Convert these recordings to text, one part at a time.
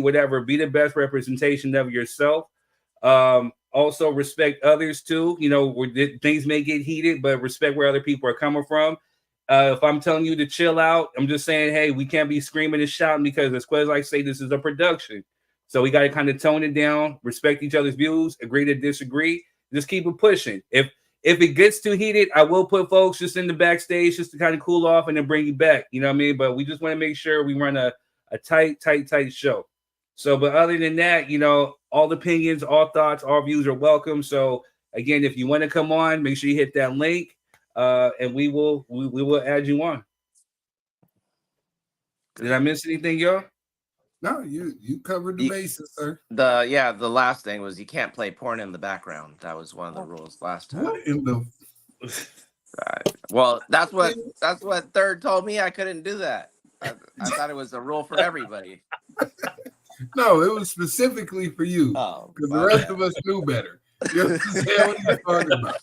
whatever. Be the best representation of yourself. Also respect others too. Things may get heated, but respect where other people are coming from. If I'm telling you to chill out, I'm just saying, hey, we can't be screaming and shouting because, as Quez like say, this is a production. So we got to kind of tone it down, respect each other's views, agree to disagree, just keep it pushing. If it gets too heated, I will put folks just in the backstage just to kind of cool off and then bring you back. You know what I mean? But we just want to make sure we run a tight show. So, but other than that, all opinions, all thoughts, all views are welcome. So again, if you want to come on, make sure you hit that link, and we will add you on. Did I miss anything, y'all? No, you covered the bases, sir. The last thing was you can't play porn in the background. That was one of the rules last time. What in the? Well, that's what Third told me. I couldn't do that. I thought it was a rule for everybody. No, it was specifically for you. Because the rest of us knew better. You understand what you're talking about?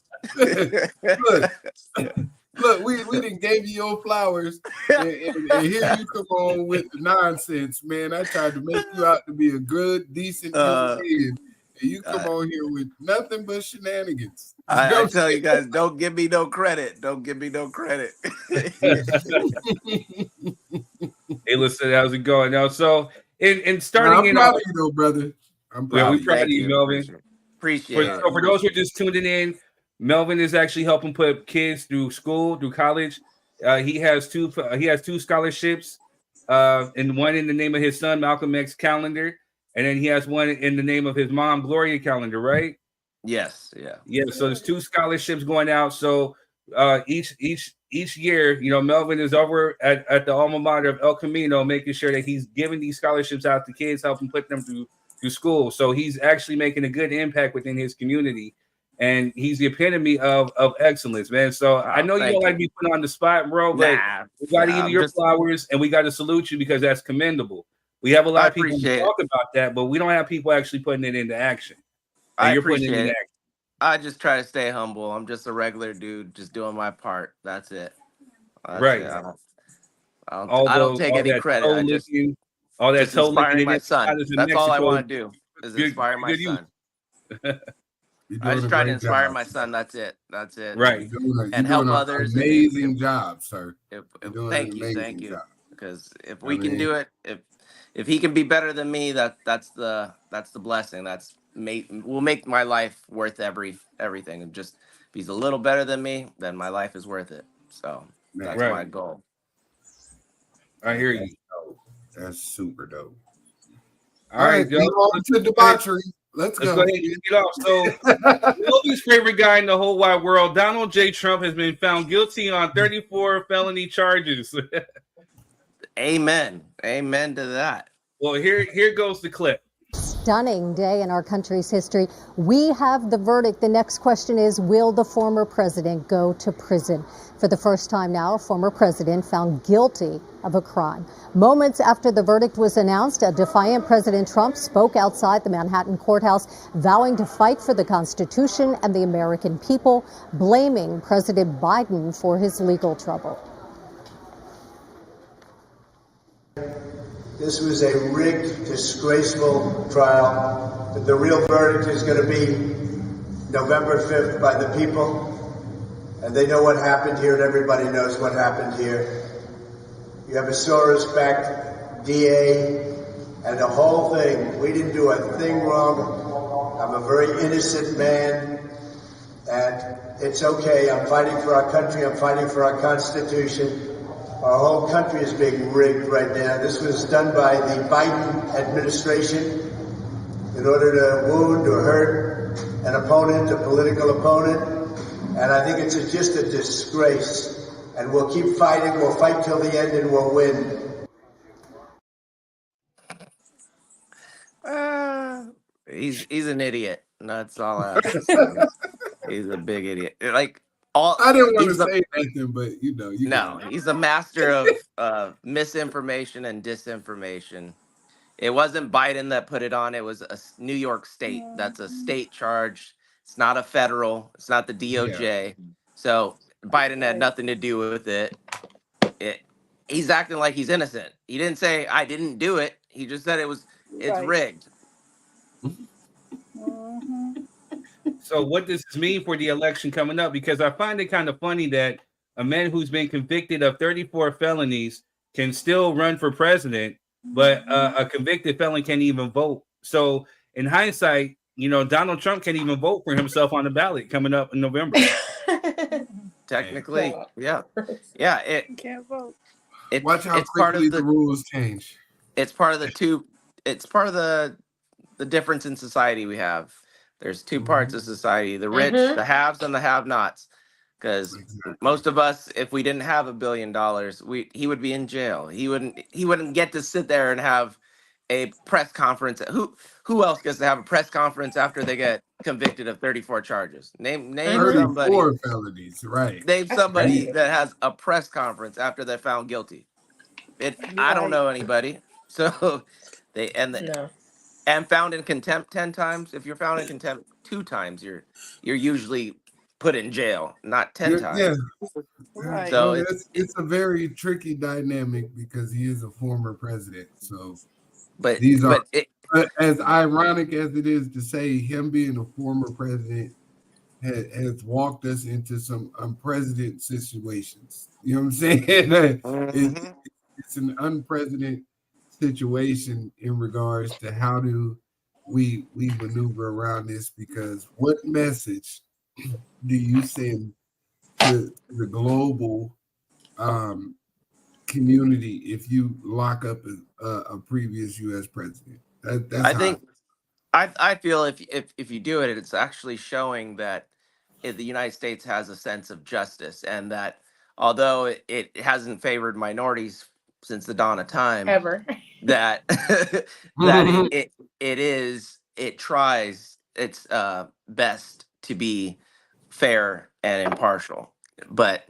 Look, we didn't gave you your flowers, and here you come on with the nonsense, man. I tried to make you out to be a good, decent man, and you come on here with nothing but shenanigans. I tell you guys, don't give me no credit. Don't give me no credit. Hey, listen, how's it going now? So, in starting, I'm proud of you, though, brother. I'm proud. We're proud of you, Melvin. Appreciate it. So, for those who are just tuning in, Melvin is actually helping put kids through school, through college. He has two scholarships, and one in the name of his son, Malcolm X Calendar, and then he has one in the name of his mom, Gloria Calendar, right? Yes, yeah. Yeah, so there's two scholarships going out. So each year, Melvin is over at the alma mater of El Camino, making sure that he's giving these scholarships out to kids, helping put them through school. So he's actually making a good impact within his community. And he's the epitome of excellence, man. So I know you don't like to be put on the spot, bro, but we got to give you your flowers, and we got to salute you because that's commendable. We have a lot of people who talk about that, but we don't have people actually putting it into action. I appreciate it. I just try to stay humble. I'm just a regular dude, just doing my part. That's it. Right. I don't take any credit. I just inspiring my son. That's all I want to do is inspire my son. I just try to inspire my son. That's it. Right. And help others. Amazing job, sir. Thank you. Because if we can do it, if he can be better than me, that's the blessing. Will make my life worth everything. And just if he's a little better than me, then my life is worth it. So that's my goal. I hear you. That's super dope. All right, go on to debauchery. Let's go ahead and get off. So, Willie's favorite guy in the whole wide world, Donald J. Trump, has been found guilty on 34 felony charges. Amen to that. Well, here goes the clip. Stunning day in our country's history. We have the verdict. The next question is, will the former president go to prison? For the first time now, a former president found guilty of a crime. Moments after the verdict was announced, a defiant President Trump spoke outside the Manhattan courthouse, vowing to fight for the Constitution and the American people, blaming President Biden for his legal trouble. This was a rigged, disgraceful trial. The real verdict is going to be November 5th by the people. And they know what happened here, and everybody knows what happened here. You have a Soros-backed DA, and the whole thing. We didn't do a thing wrong. I'm a very innocent man, and it's okay. I'm fighting for our country. I'm fighting for our Constitution. Our whole country is being rigged right now. This was done by the Biden administration in order to wound or hurt an opponent, a political opponent. And I think it's just a disgrace. And we'll keep fighting. We'll fight till the end and we'll win. He's an idiot. That's all I have to say. He's a big idiot. I didn't want to say anything, but he's a master of misinformation and disinformation. It wasn't Biden that put it on. It was a New York State. That's a state charge. It's not a federal. It's not the DOJ. Yeah. So Biden had nothing to do with it. He's acting like he's innocent. He didn't say I didn't do it. He just said it It's rigged. So what does this mean for the election coming up? Because I find it kind of funny that a man who's been convicted of 34 felonies can still run for president, but a convicted felon can't even vote. So in hindsight, Donald Trump can't even vote for himself on the ballot coming up in November. Technically, yeah. It can't vote. Watch how quickly the rules change. It's part of the difference in society we have. There's two parts of society: the rich, the haves, and the have-nots. Because most of us, if we didn't have $1 billion, he would be in jail. He wouldn't get to sit there and have a press conference. Who else gets to have a press conference after they get convicted of 34 charges? Name 34 felonies, right? Name somebody that has a press conference after they're found guilty. I don't know anybody. So and found in contempt 10 times. If you're found in contempt 2 times, you're usually put in jail, not 10 times. Yeah. Right. So it's a very tricky dynamic because he is a former president. So as ironic as it is to say, him being a former president has walked us into some unprecedented situations. You know what I'm saying? It's an unprecedented situation in regards to how do we maneuver around this, because what message do you send to the global community if you lock up a previous U.S. president? I feel if you do it, it's actually showing that the United States has a sense of justice, and that although it hasn't favored minorities since the dawn of time, ever, that it tries its best to be fair and impartial. But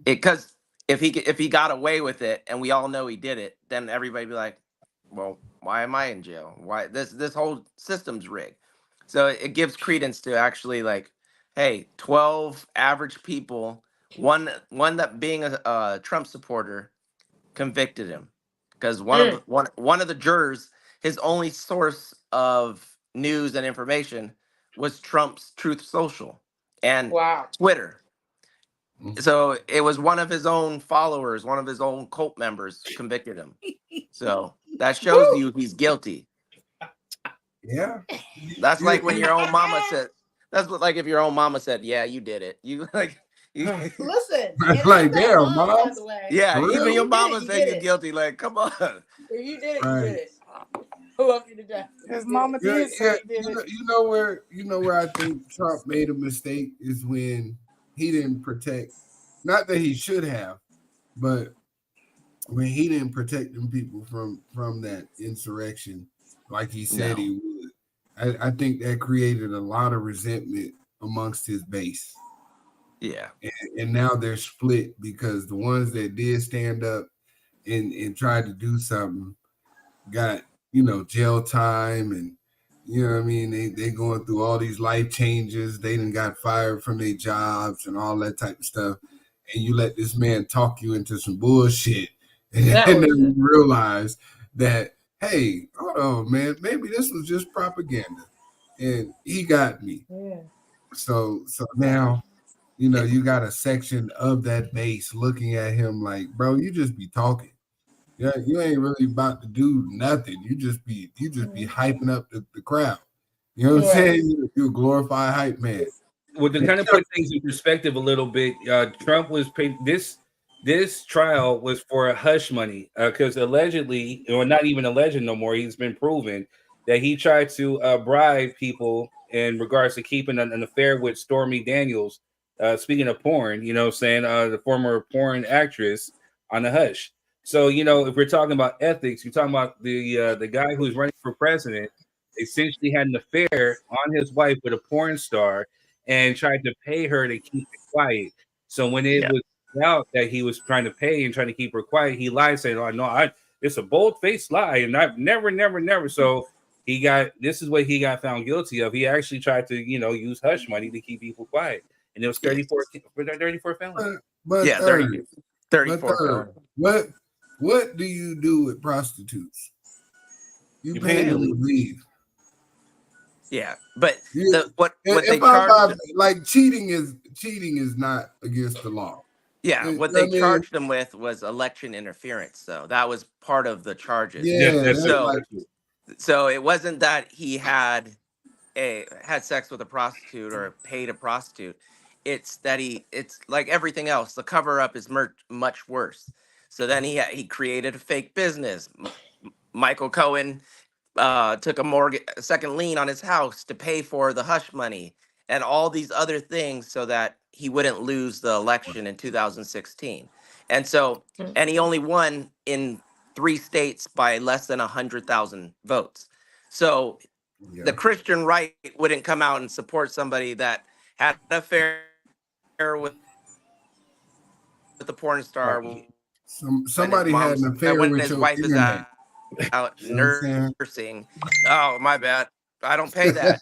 because if he got away with it, and we all know he did it, then everybody be like, well, why am I in jail? Why this whole system's rigged? So it gives credence to actually like, hey, 12 average people, one that being a Trump supporter, convicted him because one of the jurors, his only source of news and information was Trump's Truth Social and Twitter. So it was one of his own followers, one of his own cult members convicted him. So that shows you he's guilty. Yeah. That's like when your own mama said, like if your own mama said, yeah, you did it. Listen. Like, damn, mom. Yeah, even your mama said you're guilty. Like, come on. If you did it, you did it. Who up you to death? His mama did say he did it. You know where I think Trump made a mistake is when he didn't protect, not that he should have, but when he didn't protect them people from that insurrection like he said he would. I think that created a lot of resentment amongst his base. Yeah. And now they're split because the ones that did stand up and tried to do something got, jail time, and what I mean, they going through all these life changes. They done got fired from their jobs and all that type of stuff. And you let this man talk you into some bullshit, and then you realize that, hey, hold on, man, maybe this was just propaganda, and he got me. Yeah. So now, you got a section of that base looking at him like, bro, you just be talking. Yeah, you ain't really about to do nothing. You just be hyping up the crowd. You know what I'm saying? You're a glorified hype man. Well, to kind of put things in perspective a little bit, Trump was paid. This trial was for hush money because allegedly, or not even alleged no more, he's been proven that he tried to bribe people in regards to keeping an affair with Stormy Daniels. Speaking of porn, the former porn actress, on the hush. So, if we're talking about ethics, you're talking about the guy who's running for president essentially had an affair on his wife with a porn star and tried to pay her to keep it quiet. So when it was out that he was trying to pay and trying to keep her quiet, he lied, saying, "Oh no, it's a bold-faced lie, and I've never." So this is what he got found guilty of. He actually tried to, use hush money to keep people quiet, and it was 34 felons. But 34. What do you do with prostitutes? You paid him to leave. Yeah, but Yeah. what they If I'm charged, like cheating is not against the law. yeah, what they charged him with was election interference. So that was part of the charges. Yeah, So it wasn't that he had sex with a prostitute or paid a prostitute. It's that it's like everything else. The cover up is much worse. So then he created a fake business. Michael Cohen took a second lien on his house to pay for the hush money and all these other things so that he wouldn't lose the election in 2016. And so, and he only won in 3 states by less than 100,000 votes. So the Christian right wouldn't come out and support somebody that had an affair with the porn star. Somebody had an affair with his your wife internet. Out nursing. Oh, my bad. I don't pay that.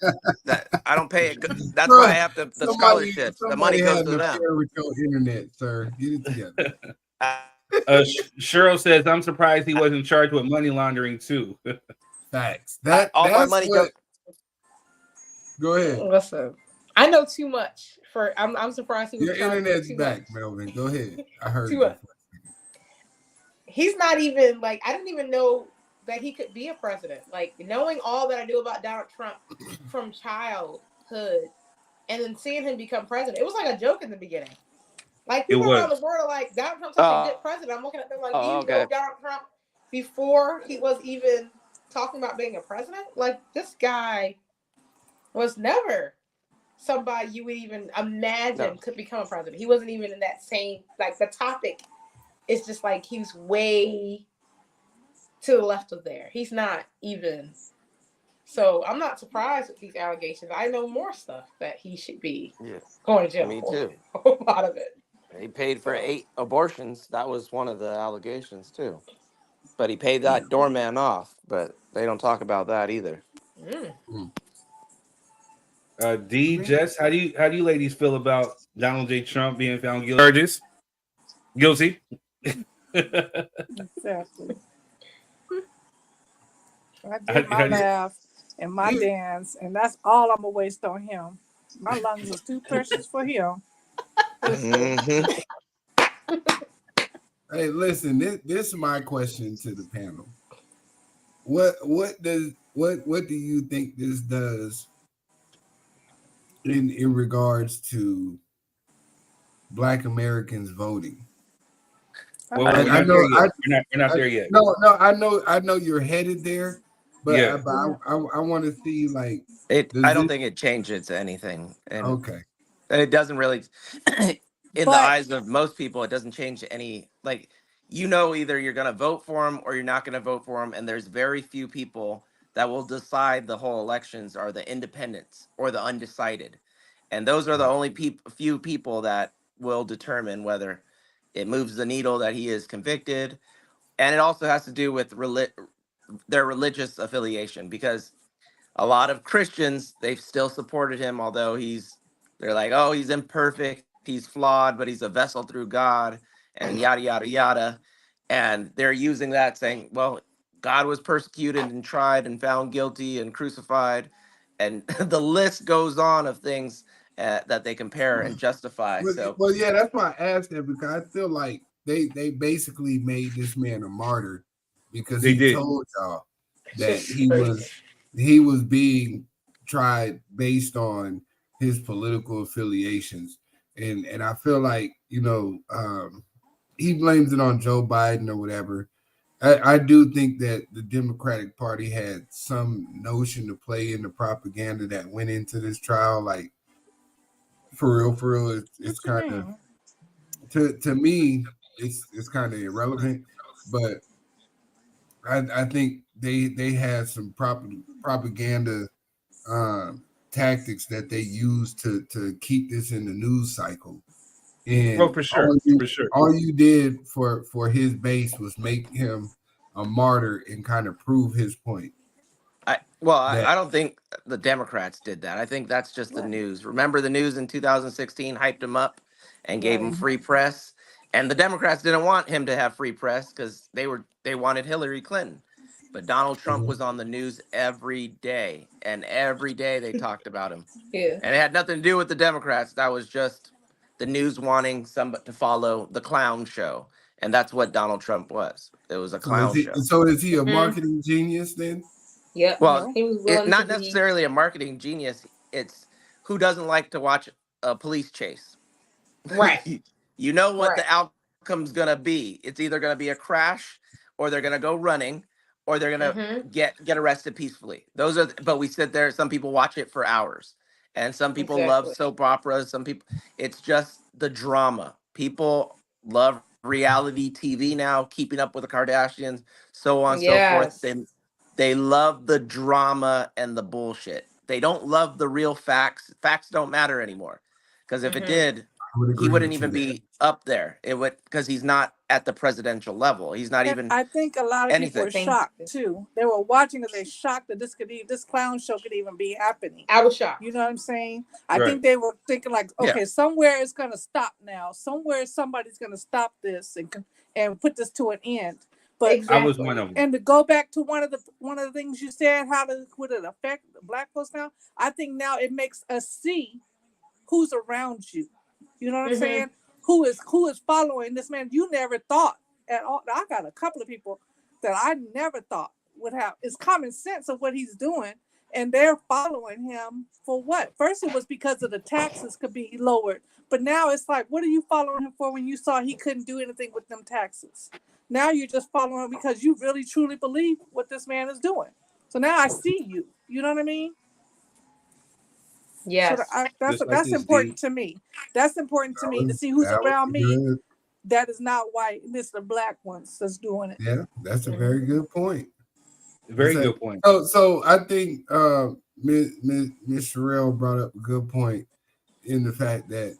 I don't pay it. That's why I have the scholarships. The money goes to them. With your internet, sir. Get it together. Cheryl says, "I'm surprised he wasn't charged with money laundering too." Facts. All my money goes. Go ahead. Listen, I know too much for. I'm surprised he was. Your internet's back, Melvin. Go ahead. I heard you. He's not even like. I didn't even know that he could be a president. Like, knowing all that I knew about Donald Trump from childhood and then seeing him become president, it was like a joke in the beginning. Like, people around the world are like, Donald Trump's such a good president. I'm looking at them like, you know Donald Trump before he was even talking about being a president? Like, this guy was never somebody you would even imagine could become a president. He wasn't even in that same, like, the topic is just like, he's way to the left of there. He's not even. So I'm not surprised with these allegations. I know more stuff that he should be going to jail. Me too. A lot of it. He paid for 8 abortions. That was one of the allegations too. But he paid that doorman off. But they don't talk about that either. Jess, how do you ladies feel about Donald J. Trump being found guilty? Exactly. I did my laugh and my dance, and that's all I'm gonna waste on him. My lungs are too precious for him. Hey, listen, this is my question to the panel. What do you think this does in regards to Black Americans voting? Well, we're not there yet. No, I know you're headed there, but I want to see like I don't think it changes anything. And it doesn't really in the eyes of most people, it doesn't change any, like, either you're gonna vote for him or you're not gonna vote for him, and there's very few people that will decide the whole elections are the independents or the undecided. And those are the only few people that will determine whether it moves the needle that he is convicted. And it also has to do with their religious affiliation, because a lot of Christians, they've still supported him, although they're like, oh, he's imperfect, he's flawed, but he's a vessel through God, and yada, yada, yada. And they're using that saying, well, God was persecuted and tried and found guilty and crucified. And the list goes on of things that they compare and justify. Well, yeah, that's why I asked that, because I feel like they basically made this man a martyr because he told y'all that he was being tried based on his political affiliations, and I feel like he blames it on Joe Biden or whatever. I do think that the Democratic Party had some notion to play in the propaganda that went into this trial, like. For real, it's kind of to me, it's kind of irrelevant, but I think they had some propaganda tactics that they used to keep this in the news cycle. And for sure, all you did for his base was make him a martyr and kind of prove his point. I don't think the Democrats did that. I think that's just the news. Remember, the news in 2016 hyped him up and gave him free press. And the Democrats didn't want him to have free press because they wanted Hillary Clinton. But Donald Trump Mhm. was on the news every day, and every day they talked about him. Yeah. And it had nothing to do with the Democrats. That was just the news wanting somebody to follow the clown show. And that's what Donald Trump was. It was a clown show. So is he a Mhm. marketing genius then? Yep. Well, He was willing not to be. necessarily a marketing genius. It's who doesn't like to watch a police chase? Right. You know what Right. the outcome's going to be. It's either going to be a crash, or they're going to go running, or they're going to Mhm. get arrested peacefully. Those are, but we sit there, some people watch it for hours. And some people love Exactly. soap operas. Some people, it's just the drama. People love reality TV now, keeping up with the Kardashians, so on and so forth. Yes. They love the drama and the bullshit. They don't love the real facts. Facts don't matter anymore. Because if it Mhm. did, I would he agree wouldn't with you even there. be up there. It would, because he's not at the presidential level. He's not And even I think a lot of people anything. were Thank shocked you. too. They were watching and they shocked that this clown show could even be happening. I was shocked. You know what I'm saying? I Right. think they were thinking like, Yeah. okay, somewhere it's gonna stop now. Somewhere somebody's gonna stop this and put this to an end. But Exactly. I was one of them. and to go back to one of the things you said, would it affect Black folks now? I think now it makes us see who's around you. You know what I'm Mhm. saying? Who is following this man? You never thought at all. I got a couple of people that I never thought would have. It's common sense of what he's doing, and they're following him for what? First, it was because of the taxes could be lowered, but now it's like, what are you following him for when you saw he couldn't do anything with them taxes? Now you're just following him because you really truly believe what this man is doing. So now I see you. You know what I mean? Yes. So Just like that's this, important D. to me. That's important to That me to was- see who's that was around me good. that is not white. And it's the Black ones that's doing it. Yeah, that's a very good point. Very Is that- good point. So I think Miss Sherelle brought up a good point in the fact that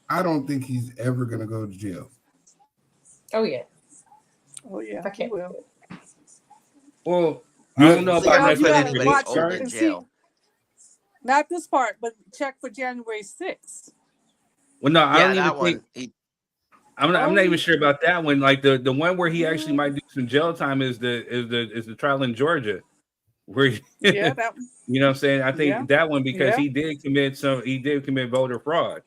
I don't think he's ever going to go to jail. Oh yeah. Oh yeah, I he can't. will. Well, I don't know He's if I never you put gotta necessarily anybody watch old charge. in and see. jail. Not this part, but check for January 6th. Well, no, I Yeah, don't even that think. one. He, I'm not Oh, even sure about that one. Like the one where he actually might do some jail time is the trial in Georgia, where yeah, that one. you know what I'm saying. I think Yeah. that one because Yeah. he did commit voter fraud.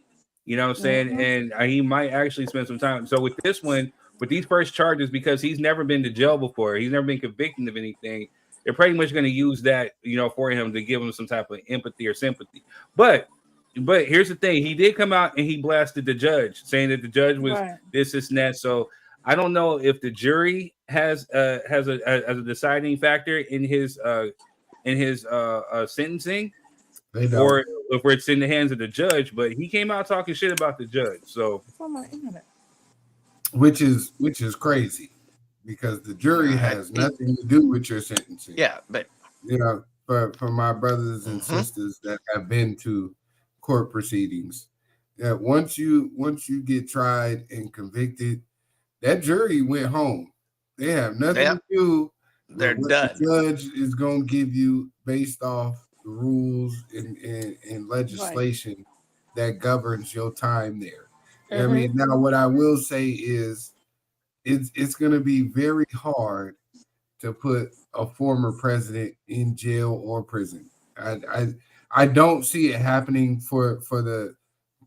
You know what I'm saying, Mhm. and he might actually spend some time. So with this one, with these first charges, because he's never been to jail before, he's never been convicted of anything. They're pretty much going to use that, for him to give him some type of empathy or sympathy. But here's the thing: he did come out and he blasted the judge, saying that the judge was Right. this and that. So I don't know if the jury has a deciding factor in his sentencing, They don't. or if it's in the hands of the judge. But he came out talking shit about the judge. So It's on my internet. which is crazy because the jury has nothing to do with your sentencing. yeah, but For my brothers and sisters that have been to court proceedings, that once you get tried and convicted, that jury went home. They have nothing to do they're with what done. the judge is going to give you based off the rules and legislation that governs your time there. I mean, now what I will say is it's going to be very hard to put a former president in jail or prison. I don't see it happening for the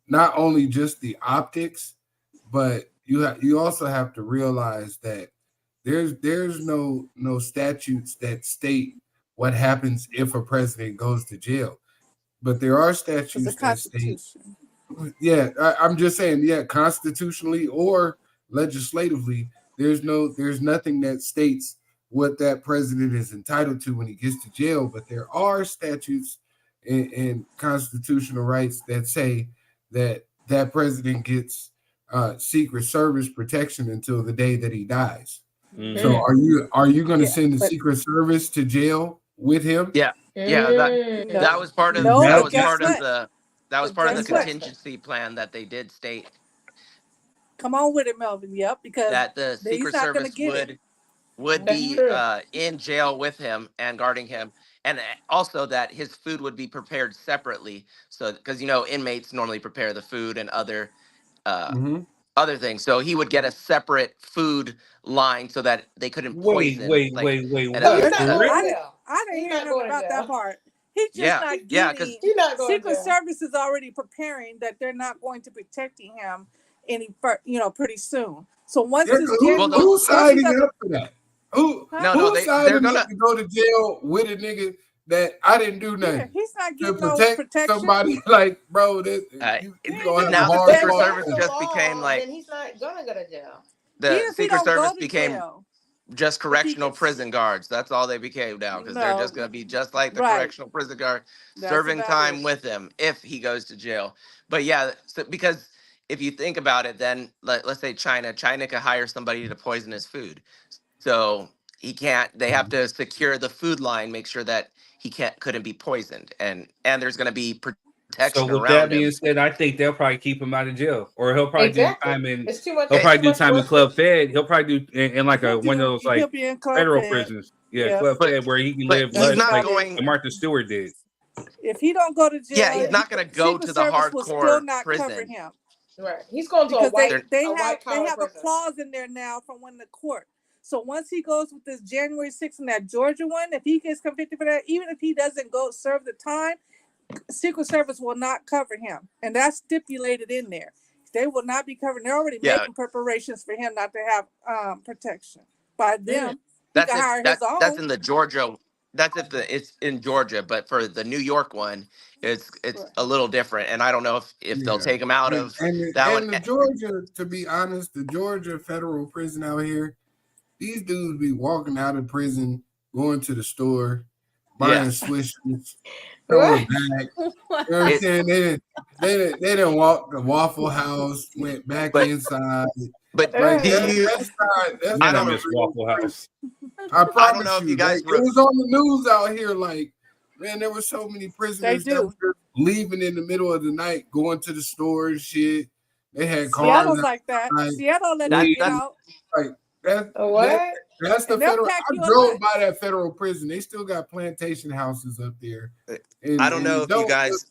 not only just the optics, but you also have to realize that there's no statutes that state what happens if a president goes to jail, but there are It's statutes the that state. Constitution. Yeah, I'm just saying, constitutionally or legislatively, there's nothing that states what that president is entitled to when he gets to jail, but there are statutes and constitutional rights that say that president gets Secret Service protection until the day that he dies. So are you going to send the Secret Service to jail with him? Yeah, that was part of No, that but was guess part what? of the that was But part of the guess what? contingency plan that they did state Come on with it, Melvin. Yep, because that the he's Secret not gonna Service get it. would That's be true. in jail with him and guarding him, and also that his food would be prepared separately. So because inmates normally prepare the food and other other things. So he would get a separate food line so that they couldn't poison. Wait. Oh, he's What? not going For real? to jail. I didn't He's hear not nothing going to about that jail. part. He's just Yeah, not yeah, getting. 'cause- He's not going to Secret jail. Service is already preparing that they're not going to be protecting him pretty soon. So once this Who's signing up for that? Who's signing up to go to jail with a nigga that I didn't do nothing? Yeah, he's not to getting no protect protection. somebody like, bro, now the the Secret Service just became like then he's not going to go to jail. the Secret Service became just correctional prison guards. That's all they became now, because they're just going to be just like the correctional prison guard, serving time with him if he goes to jail. But yeah, because if you think about it, then let's say China could hire somebody to poison his food. So he can't, they have to secure the food line, make sure that he couldn't be poisoned. And there's going to be protection So with around that being him. said, I think they'll probably keep him out of jail, or he'll probably do time in. It's too much. He'll probably do much time in work. Club Fed. He'll probably do in like one of those like He'll be in Club federal Fed. prisons. Yeah, Yeah. Club Fed, where he can But live he's life not like going- Martha Stewart did. If he don't go to jail, Yeah, he's not going to go Secret to the Service will still hardcore not cover prison. him. Right. He's going to Because they a have white-collar a prison. clause in there now from when the court. So once he goes with this January 6th and that Georgia one, if he gets convicted for that, even if he doesn't go serve the time, Secret Service will not cover him, and that's stipulated in there. They will not be covered. They're already making preparations for him not to have protection by them. That's in the Georgia. That's if it's in Georgia, but for the New York one, it's a little different. And I don't know if they'll take him out of that one. The Georgia, to be honest, the Georgia federal prison out here, these dudes be walking out of prison, going to the store, buying swishers, throwing back. You know what I'm saying? They didn't walk the Waffle House, went back inside. But like, that's I don't miss Waffle House. I promise I don't know if you guys. It was on the news out here. Like, man, there were so many prisoners that were leaving in the middle of the night, going to the store and shit. They had cars. Seattle's like that. Seattle let them get out. Like that's the federal. I drove by that federal prison. They still got plantation houses up there. And, I don't know if you guys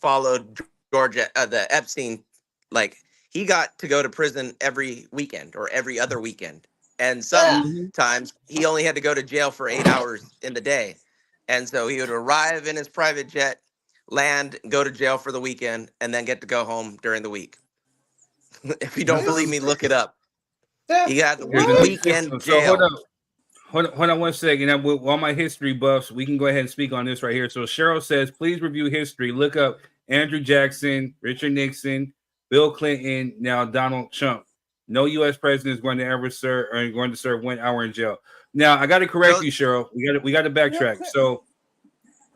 followed Georgia, the Epstein. Like, he got to go to prison every weekend or every other weekend. And sometimes he only had to go to jail for 8 hours in the day. And so he would arrive in his private jet, land, go to jail for the weekend, and then get to go home during the week. If you don't believe me, look it up. He got the weekend jail. So hold on 1 second. With all my history buffs, we can go ahead and speak on this right here. So Cheryl says, please review history. Look up Andrew Jackson, Richard Nixon, Bill Clinton, now Donald Trump. No U.S. president is going to ever serve or going to serve 1 hour in jail. Now I got to correct you, Cheryl. We got to backtrack. So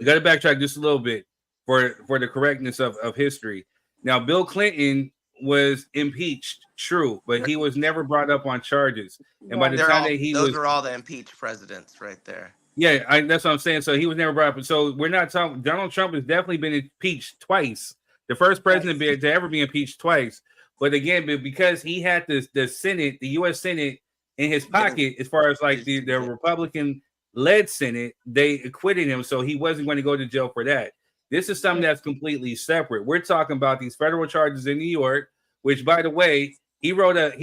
we got to backtrack just a little bit for the correctness of history. Now Bill Clinton was impeached, true, but he was never brought up on charges. And by the time that those are all the impeached presidents right there. Yeah, that's what I'm saying. So he was never brought up. So we're not talking. Donald Trump has definitely been impeached twice. The first president to ever be impeached twice. But again, because he had the Senate, the U.S. Senate in his pocket, as far as like the Republican-led Senate, they acquitted him, so he wasn't going to go to jail for that. This is something that's completely separate. We're talking about these federal charges in New York, which, by the way, he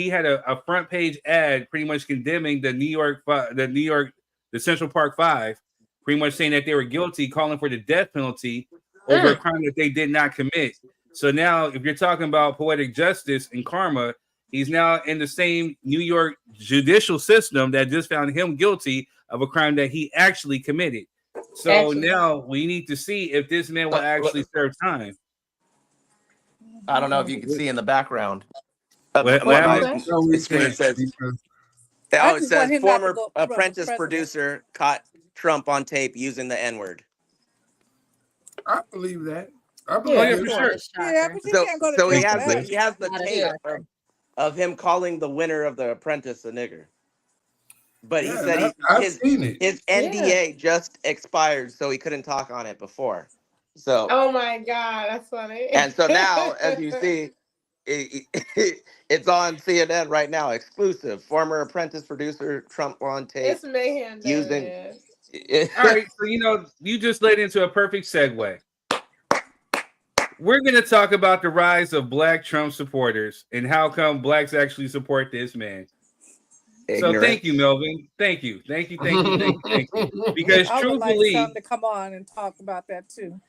had a front page ad pretty much condemning the Central Park Five, pretty much saying that they were guilty, calling for the death penalty over a crime that they did not commit. So now, if you're talking about poetic justice and karma, he's now in the same New York judicial system that just found him guilty of a crime that he actually committed. So now we need to see if this man will actually serve time. I don't know if you can see in the background. It says former Apprentice producer caught Trump on tape using the N-word. I believe that. I believe it for sure. Yeah, but you can't go to so he jail has for the tape of him calling the winner of The Apprentice a nigger. But he said his NDA just expired, so he couldn't talk on it before. So oh my God, that's funny. And so now, as you see, it's on CNN right now, exclusive. Former Apprentice producer Trump on tape. It's mayhem. Using. All right, so you just led into a perfect segue. we're going to talk about the rise of Black Trump supporters and how come blacks actually support this man. So thank you, Melvin. Thank you. Because I would like truthfully, Trump to come on and talk about that too.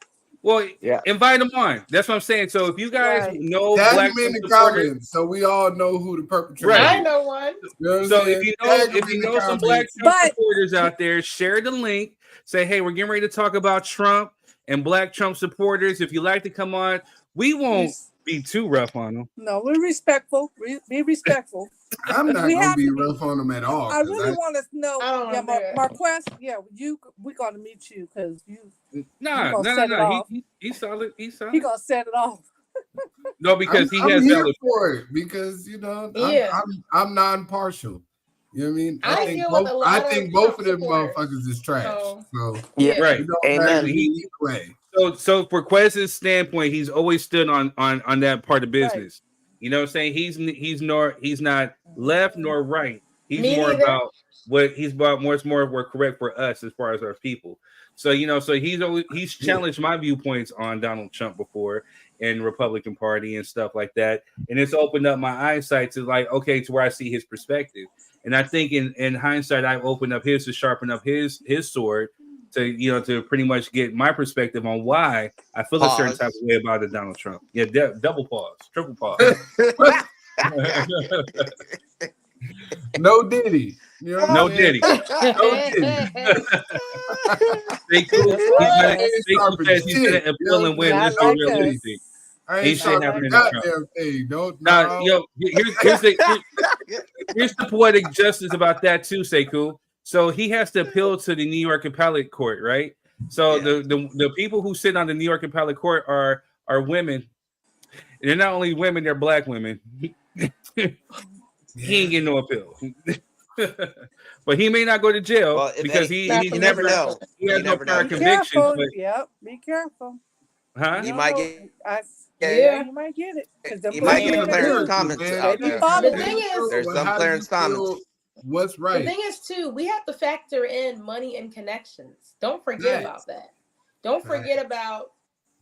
well, invite them on. That's what I'm saying. So if you guys know Black him in Trump the supporters, comments, so we all know who the perpetrator is. I know one. You know what I'm so saying? if you know some Black Trump supporters out there, share the link. Say, hey, we're getting ready to talk about Trump and Black Trump supporters. If you like to come on, we won't be too rough on them. No, we're respectful. Be respectful. I'm not gonna be rough on them at all. I really want to know. Yeah, Marquez. Yeah, we're gonna meet you because you. No. He's solid. He's solid. He gonna set it off. No, because I'm has here valid for it because I'm non-partial. You know what I mean? I think both of them motherfuckers is trash. So right. Amen. So for Quez's standpoint, he's always stood on that part of business. Right. You know what I'm saying? He's not left nor right. He's about what's more correct for us as far as our people. So he's challenged my viewpoints on Donald Trump before and Republican Party and stuff like that. And it's opened up my eyesight to to where I see his perspective. And I think in hindsight, I've opened up his to sharpen up his sword to pretty much get my perspective on why I feel a certain type of way about it, Donald Trump. Yeah, double pause, triple pause. No Diddy. You know no Diddy. No Diddy. Stay cool. He's gonna appeal and win. Let's do real easy. He should have in the Trump. Here's the poetic justice about that too, Sekou. So he has to appeal to the New York Appellate Court, right? So the people who sit on the New York Appellate Court are women. They're not only women; they're Black women. He ain't getting no appeal. But he may not go to jail because he never know. He has no prior convictions. Be careful. Huh? He might get. You might get it. He might get Clarence comments out there. The thing is, there's some Clarence comments. What's right? The thing is, too, we have to factor in money and connections. Don't forget about that. Don't forget about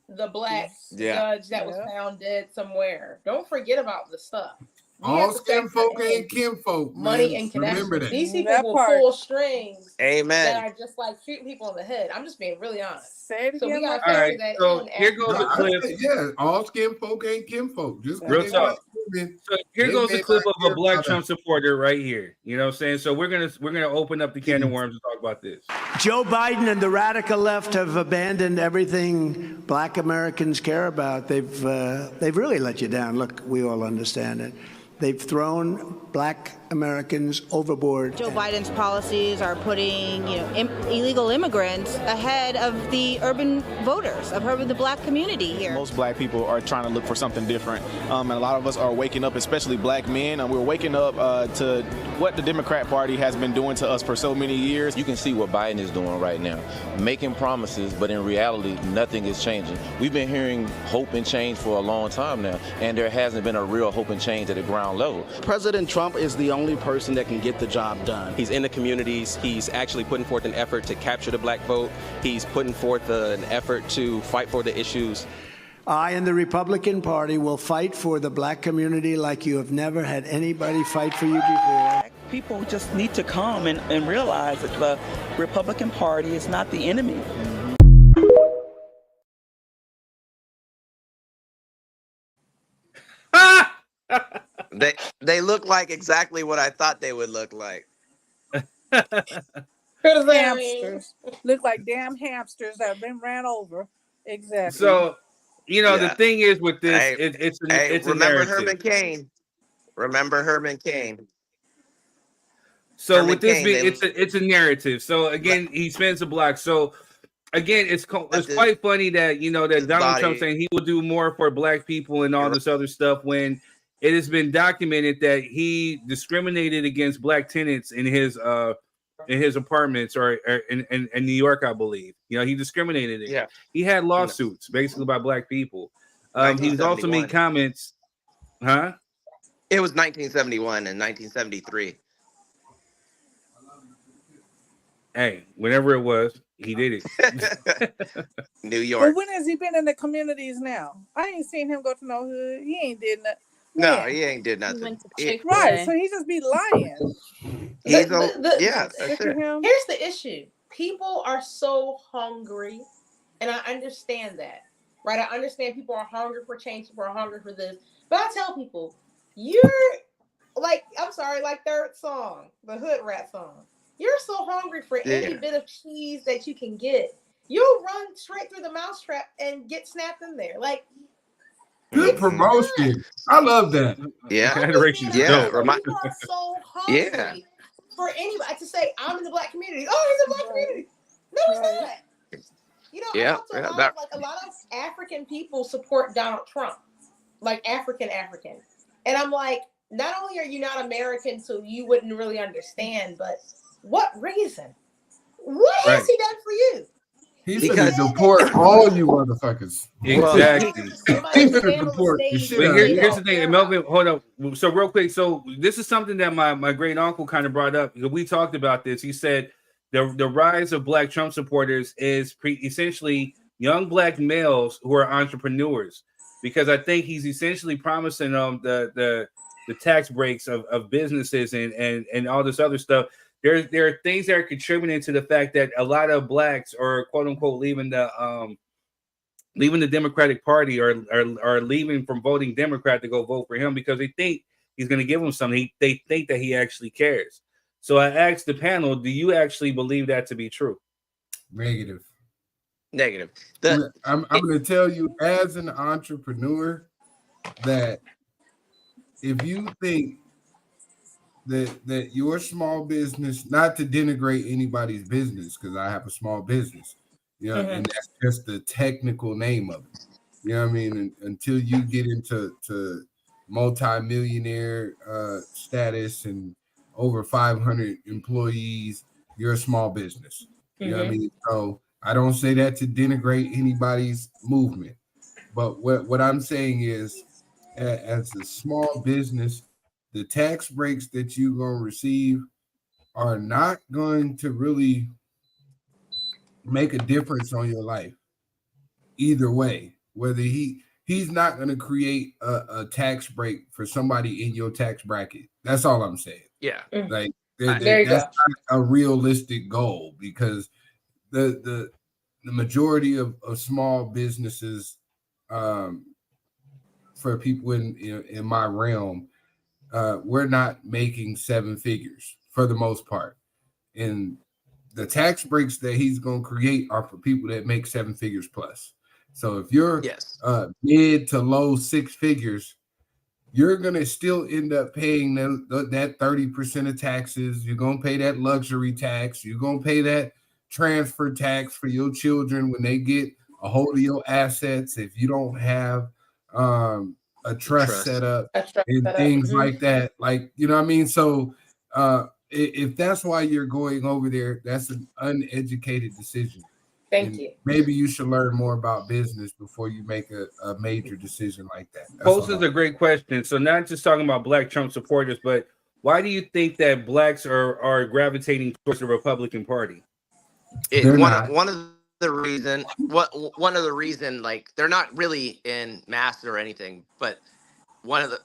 the Black judge that was found dead somewhere. Don't forget about the stuff. All skin folk ain't kinfolk. Money and connections. Remember that. These people will pull strings. Amen. That are just like shooting people in the head. I'm just being really honest. Say it again. So we gotta factor that in. Here goes the clip. Yeah, all skin folk ain't kinfolk. Just real talk. So here goes the clip of a Black Trump supporter right here. You know what I'm saying? So we're gonna open up the can of worms and talk about this. Joe Biden and the radical left have abandoned everything Black Americans care about. They've really let you down. Look, we all understand it. They've thrown Black Americans overboard. Joe Biden's policies are putting, illegal immigrants ahead of the urban voters, of the Black community here. Most Black people are trying to look for something different, and a lot of us are waking up, especially Black men. We're waking up to what the Democrat Party has been doing to us for so many years. You can see what Biden is doing right now, making promises, but in reality, nothing is changing. We've been hearing hope and change for a long time now, and there hasn't been a real hope and change at the ground level. President Trump is the only person that can get the job done. He's in the communities. He's actually putting forth an effort to capture the Black vote. He's putting forth an effort to fight for the issues. I and the Republican Party will fight for the Black community like you have never had anybody fight for you before. People just need to come and realize that the Republican Party is not the enemy. They look like exactly what I thought they would look like. Hamsters. Look like damn hamsters that have been ran over. Exactly. So, the thing is with this, it's remember a Herman Cain. Remember Herman Cain. So Herman with this Cain, it's a narrative. So again, he spends a block. So again, it's quite funny that that Donald Trump saying he will do more for Black people and all this other stuff when it has been documented that he discriminated against Black tenants in his apartments or in New York, I believe. He discriminated. Yeah. He had lawsuits basically by Black people. He's also made comments. Huh? It was 1971 and 1973. Hey, whenever it was. He did it. New But York. when has he been in the communities now? I ain't seen him go to no hood. He ain't did nothing. No, he ain't did nothing. went to He- Chick-fil-A. Right, so he just be lying. He's Yeah, that's Look it. at him. here's the issue. People are so hungry, and I understand that, right? I understand people are hungry for change, people are hungry for this. But I tell people, you're like, I'm sorry, like Third Song, the Hood Rat song. You're so hungry for any Yeah. bit of cheese that you can get. You'll run straight through the mousetrap and get snapped in there. Like, Good promotion. I love that. Yeah. Adoration's Yeah. dope. people are so hungry Yeah. for anybody to say, I'm in the black community. Oh, he's in the black community. No, he's not. You know, Yeah, I talk to yeah, a lot of African people support Donald Trump, like African. And I'm like, not only are you not American, so you wouldn't really understand, but what reason? What has he done for you? He's gonna deport all you motherfuckers. Exactly. He's gonna deport the shit But out of here's you. the thing, and Melvin, hold up. So real quick, so this is something that my great uncle kind of brought up. We talked about this. He said the rise of black Trump supporters is essentially young black males who are entrepreneurs, because I think he's essentially promising them the tax breaks of businesses and all this other stuff. There are things that are contributing to the fact that a lot of blacks are quote unquote leaving the Democratic Party or leaving from voting Democrat to go vote for him because they think he's going to give them something. They think that he actually cares. So I asked the panel, do you actually believe that to be true? Negative. I'm going to tell you as an entrepreneur that if you think that your small business, not to denigrate anybody's business, because I have a small business, and that's just the technical name of it. You know what I mean? And until you get into multi-millionaire status and over 500 employees, you're a small business. You know what I mean? So I don't say that to denigrate anybody's movement. But what I'm saying is, as a small business, the tax breaks that you're going to receive are not going to really make a difference on your life. Either way, whether he's not going to create a tax break for somebody in your tax bracket. That's all I'm saying. Yeah. Like There you that's go. not a realistic goal, because the majority of small businesses, for people in my realm, we're not making seven figures for the most part. And the tax breaks that he's going to create are for people that make seven figures plus. So if you're mid to low six figures, you're going to still end up paying that 30% of taxes. You're going to pay that luxury tax. You're going to pay that transfer tax for your children when they get a hold of your assets. If you don't have a trust set up and things like that, like, you know what I mean? So if that's why you're going over there, that's an uneducated decision. Thank you. Maybe you should learn more about business before you make a major decision like that. Poses a great question. So not just talking about black Trump supporters, but why do you think that blacks are gravitating towards the Republican Party? One of the reason, like, they're not really in mass or anything, but one of the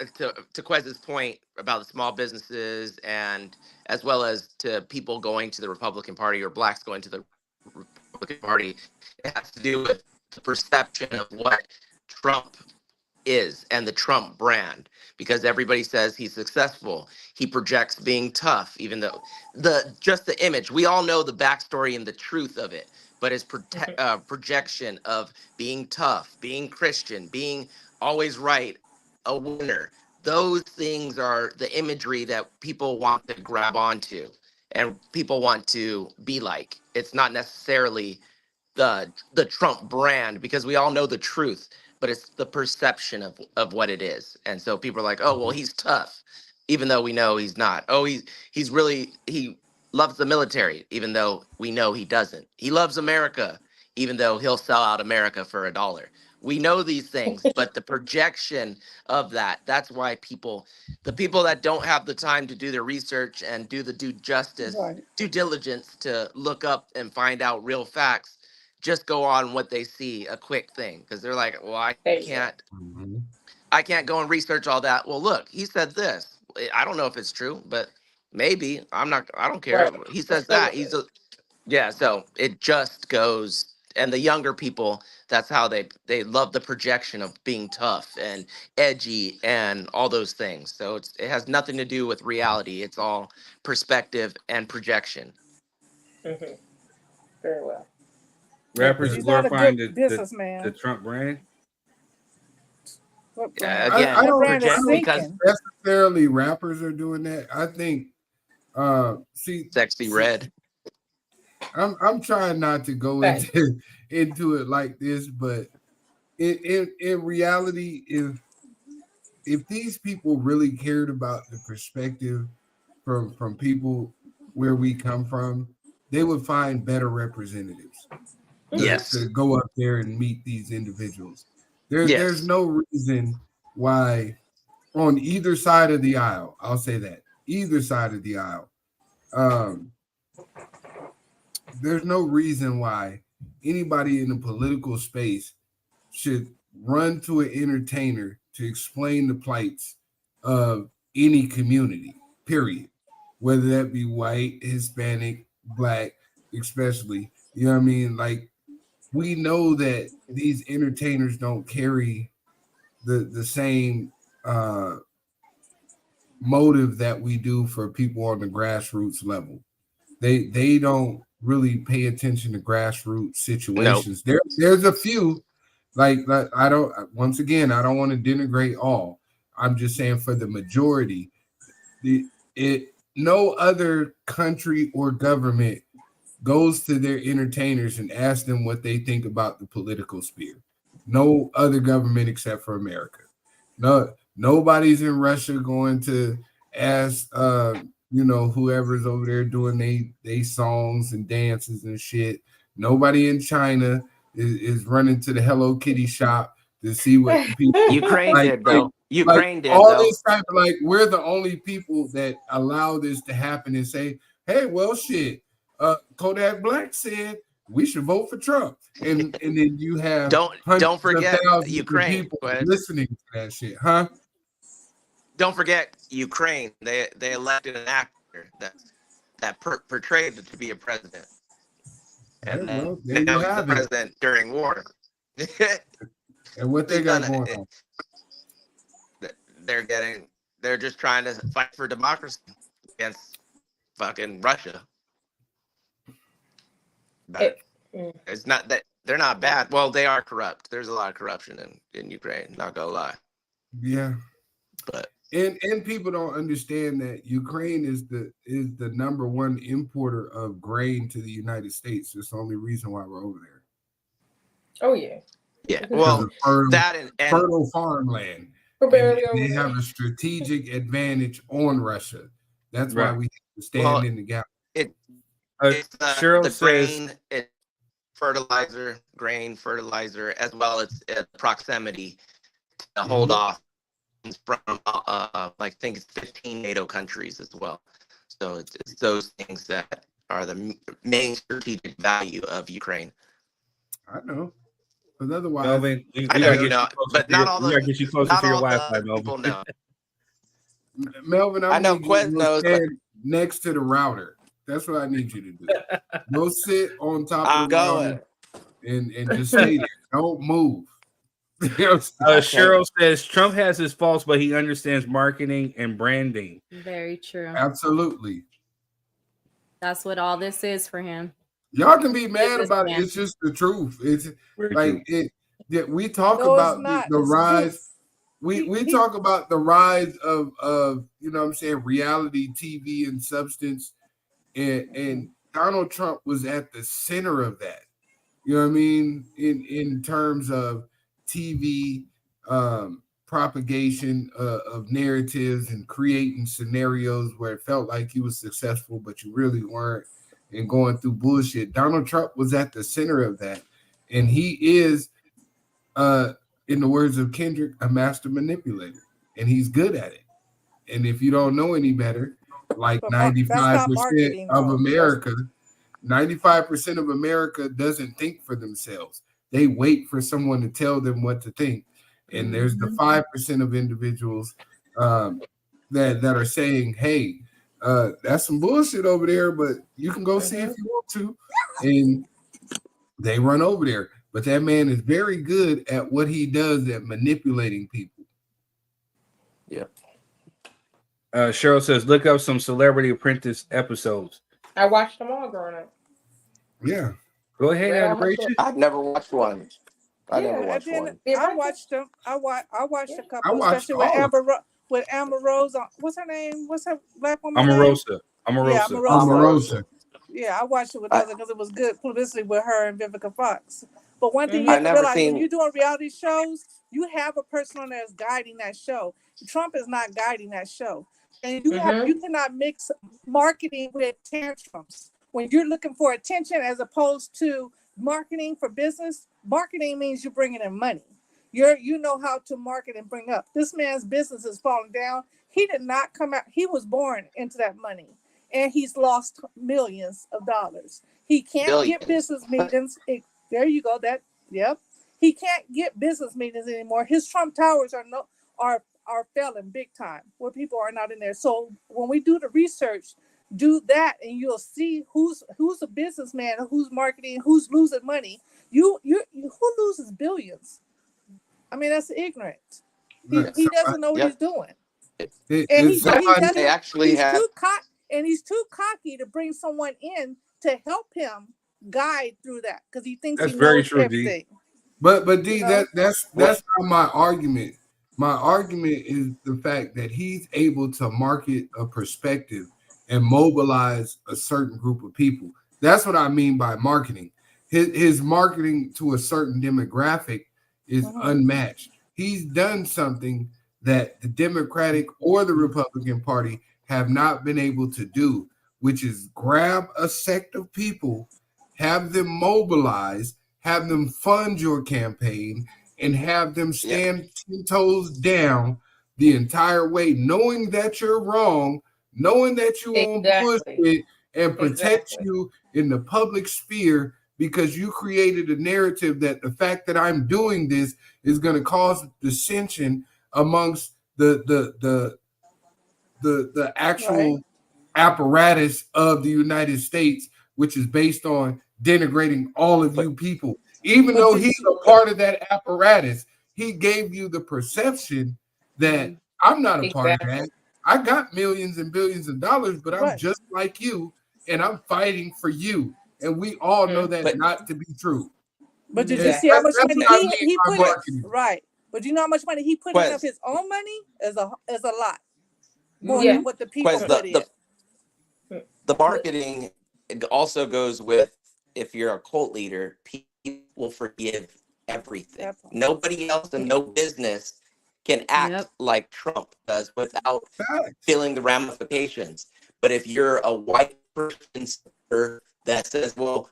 to Quez's point about the small businesses, and as well as to people going to the Republican Party or blacks going to the Republican Party, it has to do with the perception of what Trump is and the Trump brand, because everybody says he's successful. He projects being tough, even though just the image, we all know the backstory and the truth of it, but his projection of being tough, being Christian, being always right, a winner, those things are the imagery that people want to grab onto and people want to be like. It's not necessarily the Trump brand, because we all know the truth, but it's the perception of what it is. And so people are like, oh, well, he's tough, even though we know he's not. Oh, he loves the military, even though we know he doesn't. He loves America, even though he'll sell out America for $1. We know these things, but the projection of that's why the people that don't have the time to do their research and do the due diligence to look up and find out real facts, just go on what they see, a quick thing. Because they're like, well, I can't go and research all that. Well, look, he said this. I don't know if it's true, but maybe. I don't care. Right. He says that. So it just goes. And the younger people, that's how they love the projection of being tough and edgy and all those things. So it has nothing to do with reality. It's all perspective and projection. Mm-hmm. Very well. Rappers glorifying the Trump brand. Again, I don't because necessarily rappers are doing that. I think Sexy Red. I'm trying not to go into it like this, but in reality, if these people really cared about the perspective from people where we come from, they would find better representatives. To go up there and meet these individuals. There's no reason why on either side of the aisle, I'll say that, either side of the aisle, there's no reason why anybody in the political space should run to an entertainer to explain the plights of any community, period. Whether that be white, Hispanic, Black, especially. You know what I mean? Like, we know that these entertainers don't carry the same motive that we do for people on the grassroots level. They don't really pay attention to grassroots situations. Nope. There's a few, like I don't want to denigrate all. I'm just saying for the majority, no other country or government goes to their entertainers and asks them what they think about the political sphere. No other government except for America. Nobody's in Russia going to ask whoever's over there doing they songs and dances and shit. Nobody in China is running to the Hello Kitty shop to see what the people Ukraine did though. Ukraine did all though. This type of we're the only people that allow this to happen and say, hey, well shit. Kodak Black said we should vote for Trump, and then you have don't forget Ukraine people listening to that shit, huh? Don't forget Ukraine. They elected an actor that portrayed to be a president, and now he's the president during war. And what they got going on? They're just trying to fight for democracy against fucking Russia. It's not that they're not bad. Well, they are corrupt. There's a lot of corruption in Ukraine, not gonna lie. Yeah. But and people don't understand that Ukraine is the number one importer of grain to the United States. It's the only reason why we're over there. Oh yeah. Yeah. Well, that and fertile farmland. They have a strategic advantage on Russia. That's why we have to stand in the gap. It's Cheryl the says grain fertilizer, as well as proximity to hold off from I think it's 15 NATO countries as well. So it's those things that are the main strategic value of Ukraine. I know, but otherwise, Melvin, but not all the. We gotta get you closer to your Wi-Fi, Melvin. Know. Melvin, I know Quez knows, but next to the router. That's what I need you to do. Go sit on top of the router and just stay there. Don't move. Cheryl says Trump has his faults, but he understands marketing and branding. Very true. Absolutely. That's what all this is for him. Y'all can be mad about it. It's just the truth. It's like it. Yeah, we talk about the rise. We talk about the rise of reality TV and substance, and Donald Trump was at the center of that. You know what I mean? In terms of TV propagation of narratives and creating scenarios where it felt like you was successful, but you really weren't, and going through bullshit. Donald Trump was at the center of that, and he is in the words of Kendrick, a master manipulator, and he's good at it. And if you don't know any better, like 95% of America, 95% of America doesn't think for themselves. They wait for someone to tell them what to think. And there's the 5% of individuals that are saying, hey, that's some bullshit over there, but you can go see if you want to. And they run over there. But that man is very good at what he does at manipulating people. Yeah. Cheryl says, look up some Celebrity Apprentice episodes. I watched them all growing up. Yeah. Go ahead, Rachel. I've never watched one. I never watched one. I watched them. I watched a couple, especially with Amber Rose. What's her name? What's her black woman? Omarosa. Yeah, Omarosa. Yeah, I watched it with her because it was good publicity with her and Vivica Fox. But one thing you have to realize, when you're doing reality shows, you have a person on there that's guiding that show. Trump is not guiding that show. And you cannot mix marketing with tantrums. When you're looking for attention as opposed to marketing for business, marketing means you're bringing in money. You know how to market and bring up. This man's business is falling down. He did not come out. He was born into that money, and he's lost millions of dollars. He can't get business meetings. There you go. He can't get business meetings anymore. His Trump Towers are failing big time, where people are not in there. So when we do the research, do that, and you'll see who's a businessman, who's marketing, who's losing money. Who loses billions? I mean, that's ignorant. He doesn't know what he's doing. He's too cocky to bring someone in to help him guide through that because he thinks he knows everything. But D, that's not my argument. My argument is the fact that he's able to market a perspective and mobilize a certain group of people. That's what I mean by marketing. His marketing to a certain demographic is unmatched. He's done something that the Democratic or the Republican Party have not been able to do, which is grab a sect of people, have them mobilize, have them fund your campaign, and have them stand 10 toes down the entire way, knowing that you're wrong, knowing that you won't push it, and protect you in the public sphere because you created a narrative that the fact that I'm doing this is going to cause dissension amongst the actual apparatus of the United States, which is based on denigrating all of you people. Even though he's a part of that apparatus, he gave you the perception that I'm not a part of that. I got millions and billions of dollars, but I'm just like you, and I'm fighting for you. And we all know that not to be true. But did you see how much money he put in? Right. But you know how much money he put in of his own money is a lot. More than what the people put in. The marketing also goes with, if you're a cult leader, people will forgive everything. Nobody else and no business can act like Trump does without feeling the ramifications. But if you're a white person that says, well,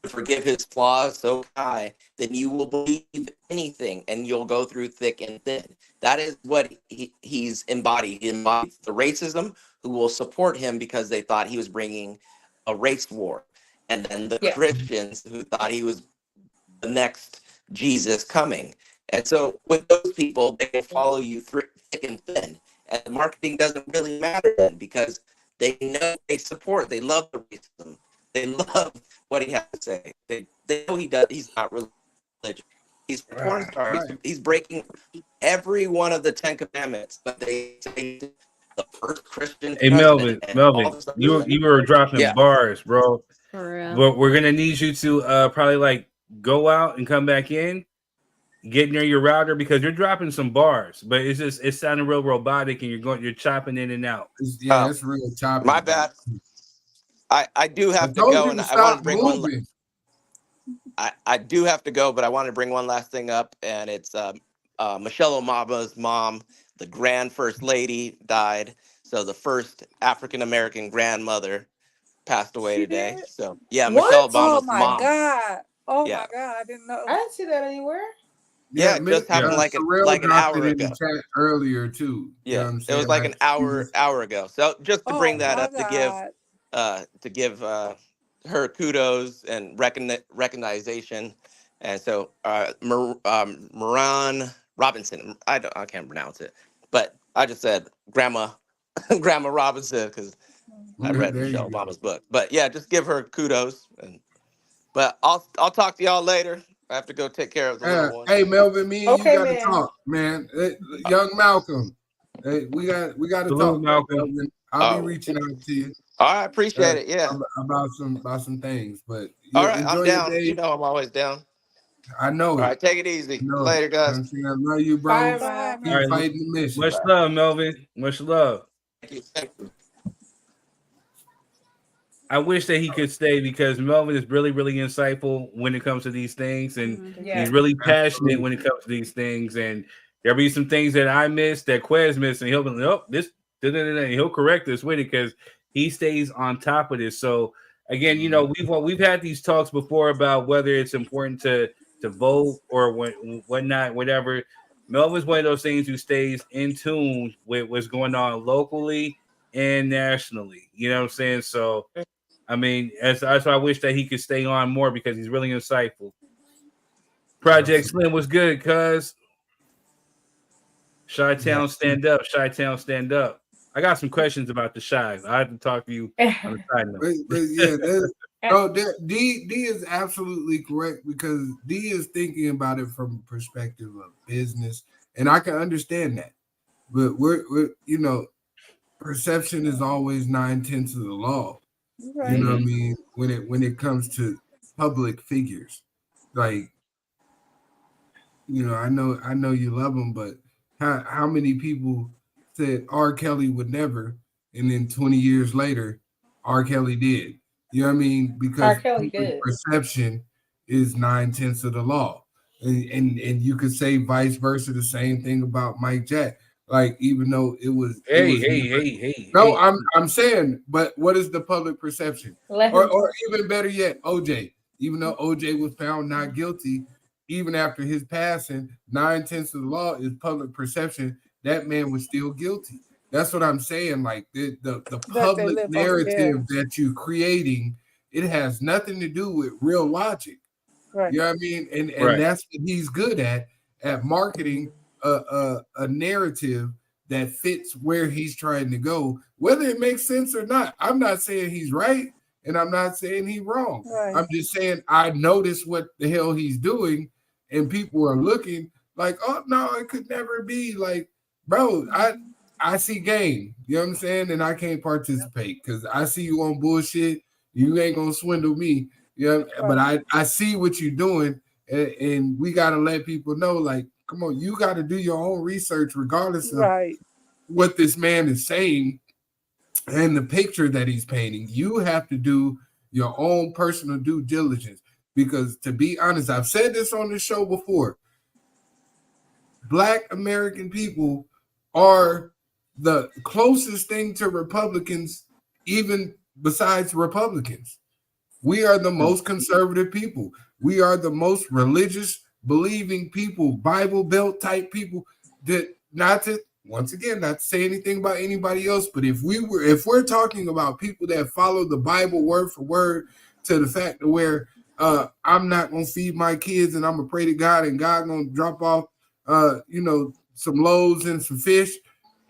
forgive his flaws so high, then you will believe anything and you'll go through thick and thin. That is what he's embodied. He embodies the racism who will support him because they thought he was bringing a race war. And then the Christians who thought he was the next Jesus coming. And so with those people, they will follow you through thick and thin. And the marketing doesn't really matter then because they know they support, they love the racism. They love what he has to say. They know he's not religious. He's a porn star. He's breaking every one of the 10 commandments, but they say the first Christian. Hey, Melvin, you were dropping bars, bro. For real. But we're gonna need you to probably like go out and come back in, get near your router because you're dropping some bars, but it's sounding real robotic and you're chopping in and out. Yeah, it's real choppy. My bad. I do have to go, and I want to bring one. I do have to go, but I want to bring one last thing up, and it's Michelle Obama's mom, the grand first lady, died. So the first African American grandmother passed away today. So yeah, Michelle Obama's mom. Oh Yeah. my God, I didn't know. I didn't see that anywhere. Yeah, it just happened like Terrell an dropped hour it in the ago. chat earlier too. You know Yeah, what I'm it saying? was like an he hour ago. So just to bring Oh that my up God. to give her kudos and recognition, and so Moran Robinson. I can't pronounce it, but I just said Grandma Grandma Robinson because I read there you Michelle go. Obama's book. But yeah, just give her kudos. But I'll talk to y'all later. I have to go take care of the little one. Hey Melvin, me and Okay, you got to man. talk, man. Young Malcolm, hey, we got to Salute, talk, Malcolm. Melvin. I'll be reaching out to you. All right, appreciate it. Yeah, about some things, but all right, enjoy I'm your down. day. You know, I'm always down. I know All it. right, take it easy. No, Later, guys. I'm saying I love you, bro. Bye, Bye, Keep All right, fighting the mission. much love, Melvin. Much love. Thank you. I wish that he could stay because Melvin is really, really insightful when it comes to these things, and Yeah. he's really passionate when it comes to these things. And there'll be some things that I missed, that Quez missed, and he'll be like, "Oh, this," and he'll correct us with it because he stays on top of this. So again, you know, we've had these talks before about whether it's important to vote or whatnot, whatever. Melvin's one of those things who stays in tune with what's going on locally and nationally. You know what I'm saying? So. I mean, that's why I wish that he could stay on more because he's really insightful. Project Slim was good, cuz. Chi-Town, stand up. Chi-Town, stand up. I got some questions about the Chi. I have to talk to you on the side note. But D is absolutely correct because D is thinking about it from the perspective of business, and I can understand that. But we're you know, perception is always 9/10 of the law. Right. You know what I mean? When it comes to public figures, like, you know, I know you love them, but how many people said R. Kelly would never, and then 20 years later, R. Kelly did. You know what I mean? Because R. Kelly did. perception is 9/10 of the law, and you could say vice versa. The same thing about Mike Jack. Like, even though it was Hey. No, I'm saying, but what is the public perception? Or even better yet, OJ. Even though OJ was found not guilty, even after his passing, 9/10 of the law is public perception. That man was still guilty. That's what I'm saying. Like the public narrative that you're creating, it has nothing to do with real logic. Right. You know what I mean? And that's what he's good at marketing a narrative that fits where he's trying to go, whether it makes sense or not. I'm not saying he's right, and I'm not saying he's wrong. Right. I'm just saying I noticed what the hell he's doing, and people are looking like, oh no, it could never be. Like, bro, I see game. You know what I'm saying? And I can't participate because I see you on bullshit. You ain't gonna swindle me. You know, but I see what you're doing, and we gotta let people know, like, come on, you got to do your own research, regardless of what this man is saying and the picture that he's painting. You have to do your own personal due diligence because, to be honest, I've said this on the show before. Black American people are the closest thing to Republicans, even besides Republicans. We are the most conservative people. We are the most religious, believing people, Bible Belt type people. That not to say anything about anybody else, but if we're talking about people that follow the Bible word for word to the fact of where I'm not gonna feed my kids and I'm gonna pray to God and God gonna drop off some loaves and some fish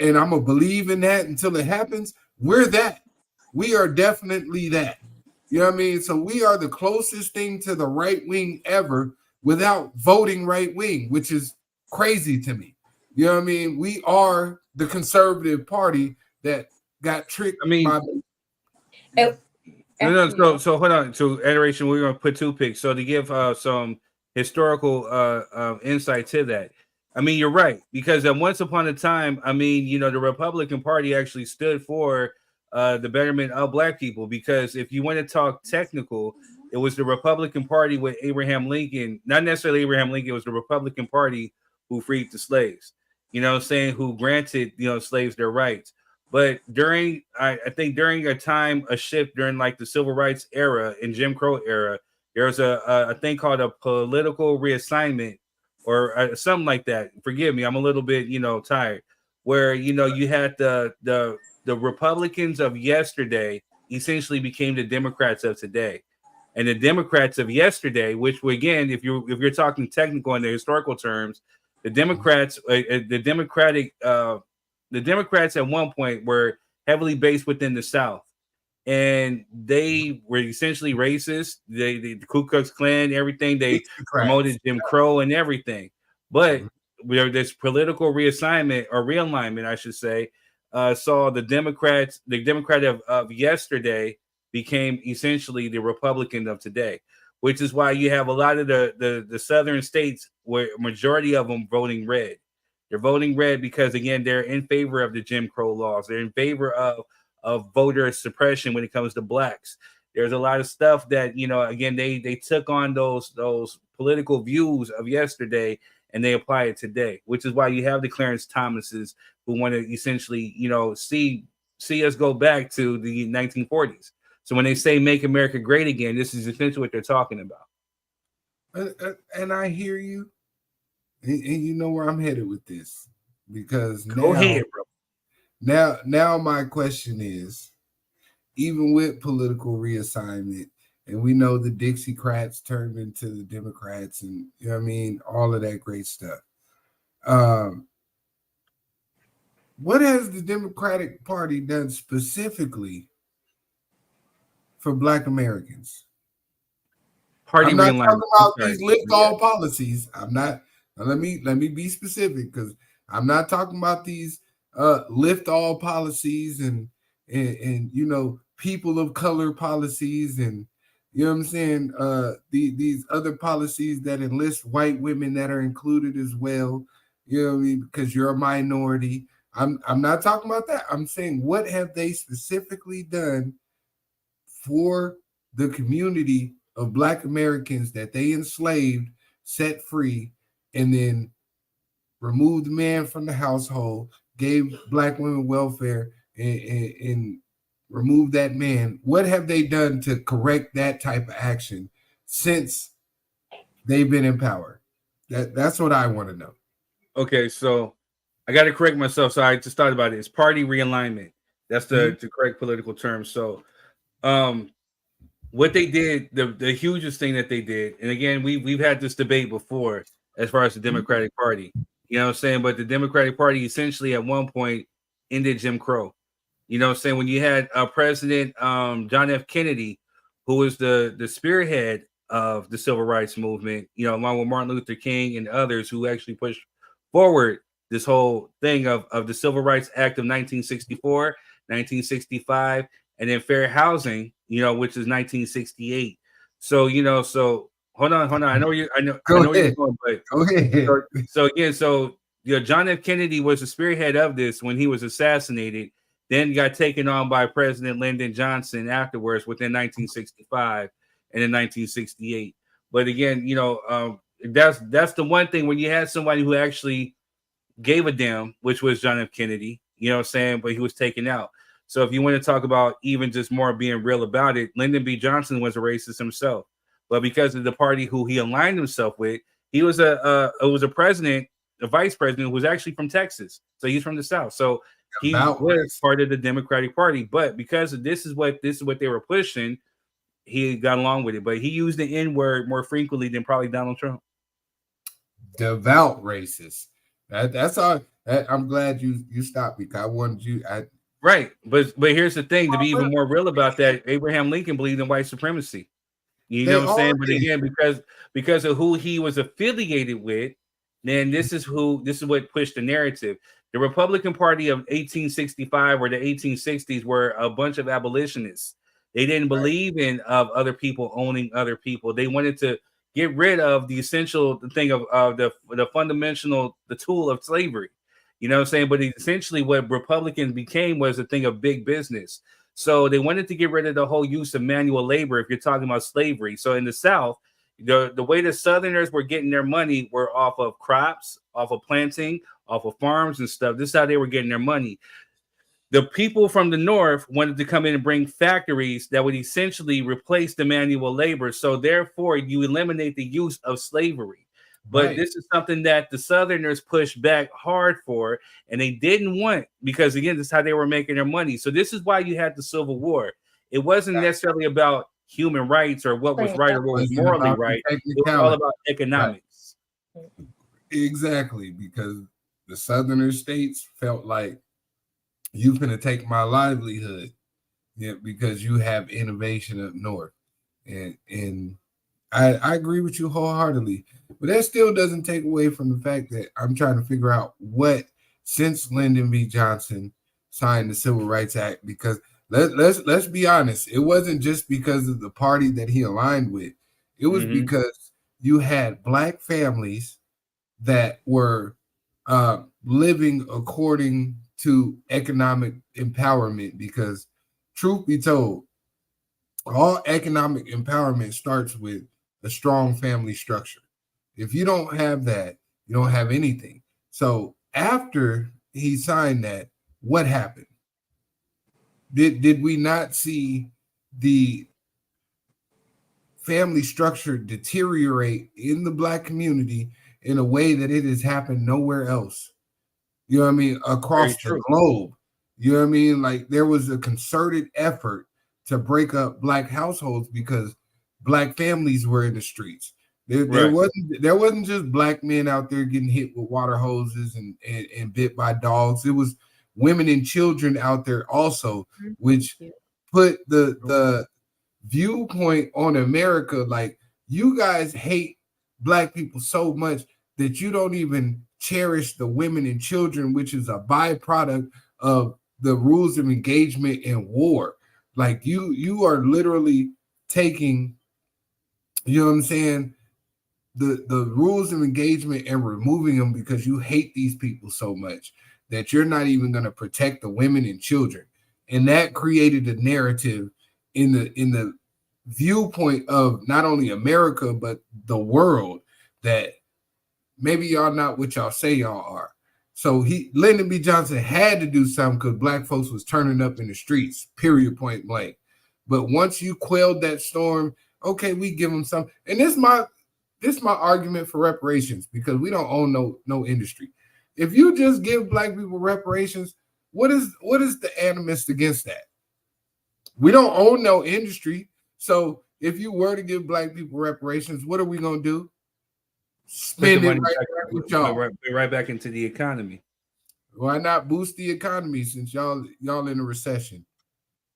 and I'm gonna believe in that until it happens, we're that. We are definitely that. You know what I mean? So we are the closest thing to the right wing ever without voting right wing, which is crazy to me. You know what I mean? We are the conservative party that got tricked. I mean, so hold on. To iteration, we're going to put two picks. So to give some historical insight to that, I mean, you're right, because once upon a time, I mean, you know, the Republican Party actually stood for the betterment of Black people, because if you want to talk technical, it was the Republican Party with Abraham Lincoln, not necessarily Abraham Lincoln, it was the Republican Party who freed the slaves, you know what I'm saying, who granted, you know, slaves their rights. But during, I think during a shift during like the Civil Rights era and Jim Crow era, There's a thing called a political reassignment or something like that. Forgive me, I'm a little bit, tired. Where, you had the Republicans of yesterday essentially became the Democrats of today. And the Democrats of yesterday, which again, if you're talking technical in the historical terms, the Democrats at one point were heavily based within the South, and they were essentially racist. The Ku Klux Klan, everything, they promoted Jim Crow and everything. But this political reassignment or realignment, I should say, saw the Democrat of yesterday became essentially the Republican of today, which is why you have a lot of the southern states where majority of them voting red. They're voting red because, again, they're in favor of the Jim Crow laws. They're in favor of voter suppression when it comes to blacks. There's a lot of stuff that, again, they took on those political views of yesterday and they apply it today, which is why you have the Clarence Thomases who want to essentially, see us go back to the 1940s. So when they say make America great again, this is essentially what they're talking about. And I hear you. And you know where I'm headed with this. Because go ahead, bro. Now my question is, even with political reassignment, and we know the Dixiecrats turned into the Democrats and, all of that great stuff. What has the Democratic Party done specifically for Black Americans? I'm not talking about these lift all policies. I'm not. Let me be specific, because I'm not talking about these lift all policies and people of color policies and these other policies that enlist white women that are included as well. Because you're a minority. I'm not talking about that. I'm saying, what have they specifically done for the community of Black Americans that they enslaved, set free, and then removed the man from the household, gave Black women welfare, and removed that man? What have they done to correct that type of action since they've been in power? That's what I want to know. Okay, so I got to correct myself. So I just thought about it. It's party realignment. That's the correct political term. So what they did, the hugest thing that they did, and again, we've had this debate before as far as the Democratic Party, but the Democratic Party essentially at one point ended Jim Crow. When you had President John F. Kennedy, who was the spearhead of the civil rights movement, along with Martin Luther King and others who actually pushed forward this whole thing of the Civil Rights Act of 1964, 1965, and then fair housing, which is 1968. So, hold on. I know where you're going, but go ahead. So John F. Kennedy was the spearhead of this when he was assassinated, then got taken on by President Lyndon Johnson afterwards within 1965 and in 1968. But again, that's the one thing when you had somebody who actually gave a damn, which was John F. Kennedy, but he was taken out. So if you want to talk about even just more being real about it, Lyndon B. Johnson was a racist himself, but because of the party who he aligned himself with, he was a vice president who was actually from Texas. So he's from the South. So he was part of the Democratic Party, but because of this is what they were pushing, he got along with it. But he used the N-word more frequently than probably Donald Trump. Devout racist. That's all. I'm glad you stopped me, because I wanted you. Right, but here's the thing: to be even more real about that, Abraham Lincoln believed in white supremacy. You know what I'm saying? But again, because of who he was affiliated with, then this is what pushed the narrative. The Republican Party of 1865 or the 1860s were a bunch of abolitionists. They didn't believe in other people owning other people. They wanted to get rid of the essential thing of the fundamental, the tool of slavery. You know what I'm saying? But essentially what Republicans became was a thing of big business. So they wanted to get rid of the whole use of manual labor if you're talking about slavery. So in the South, the way the Southerners were getting their money were off of crops, off of planting, off of farms and stuff. This is how they were getting their money. the people from the North wanted to come in and bring factories that would essentially replace the manual labor. So therefore, you eliminate the use of slavery. But this is something that the Southerners pushed back hard for, and they didn't want, because again, this is how they were making their money. So this is why you had the Civil War. It wasn't necessarily about human rights or what was right or what was morally right. It was all about economics. Exactly, because the Southern states felt like you finna take my livelihood, because you have innovation up north, and I agree with you wholeheartedly. But that still doesn't take away from the fact that I'm trying to figure out what, since Lyndon B. Johnson signed the Civil Rights Act, because let's be honest, it wasn't just because of the party that he aligned with. It was because you had Black families that were living according to economic empowerment, because truth be told, all economic empowerment starts with a strong family structure. If you don't have that, you don't have anything. So after he signed that, what happened? Did we not see the family structure deteriorate in the Black community in a way that it has happened nowhere else? You know what I mean? Across the globe. You know what I mean? Like, there was a concerted effort to break up Black households because Black families were in the streets. There wasn't just Black men out there getting hit with water hoses and bit by dogs. It was women and children out there also, which put the viewpoint on America like, you guys hate Black people so much that you don't even cherish the women and children, which is a byproduct of the rules of engagement in war. Like, you are literally taking, you know what I'm saying, the rules of engagement and removing them because you hate these people so much that you're not even going to protect the women and children. And that created a narrative in the viewpoint of not only America, but the world, that maybe y'all not what y'all say y'all are. So Lyndon B. Johnson had to do something because Black folks was turning up in the streets, period, point blank. But once you quelled that storm, okay, we give them some. And this is my argument for reparations, because we don't own no industry. If you just give Black people reparations, what is the animus against that? We don't own no industry. So if you were to give Black people reparations, what are we gonna do? Spend it right back into the economy. Why not boost the economy since y'all in a recession?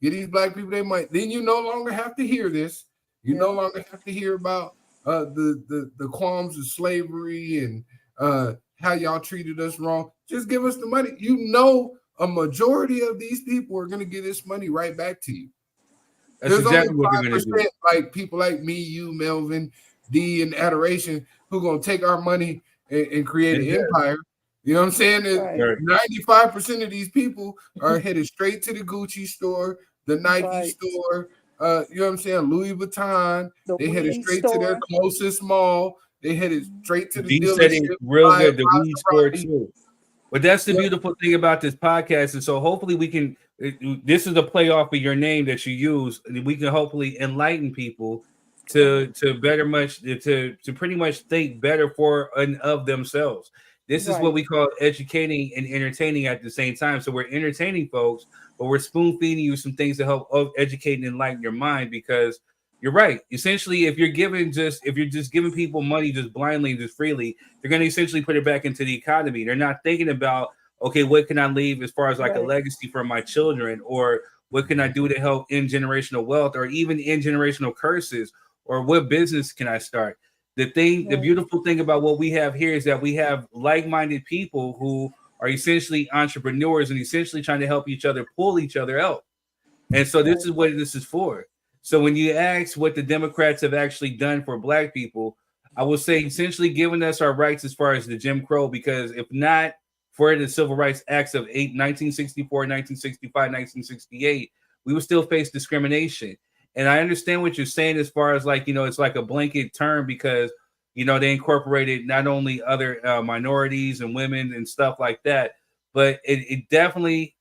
Get these Black people their money. Then you no longer have to hear this. You no longer have to hear about the qualms of slavery and how y'all treated us wrong. Just give us the money. You know, a majority of these people are going to give this money right back to you. That's There's exactly only what they're going to do. Like people like me, you, Melvin, D, and Adoration, who going to take our money and create an empire. You know what I'm saying? 95% of these people are headed straight to the Gucci store, the Nike store, you know what I'm saying, Louis Vuitton. They headed straight to their closest mall. They headed straight to the dealership. Real good, the weed store too. But that's the beautiful thing about this podcast. And so hopefully we can, this is a playoff of your name that you use, and we can hopefully enlighten people to pretty much think better for and of themselves. This is what we call educating and entertaining at the same time. So we're entertaining folks, but we're spoon feeding you some things to help educate and enlighten your mind, because you're right. Essentially, if you're just giving people money just blindly and just freely, they're going to essentially put it back into the economy. They're not thinking about, okay, what can I leave as far as like a legacy for my children, or what can I do to help end generational wealth, or even end generational curses, or what business can I start? The beautiful thing about what we have here is that we have like-minded people who are essentially entrepreneurs and essentially trying to help each other pull each other out. And so this is what this is for. So when you ask what the Democrats have actually done for Black people, I will say essentially giving us our rights as far as the Jim Crow, because if not for the Civil Rights Acts of 1964, 1965, 1968, we would still face discrimination. And I understand what you're saying as far as like, you know, it's like a blanket term because, you know, they incorporated not only other minorities and women and stuff like that, but it definitely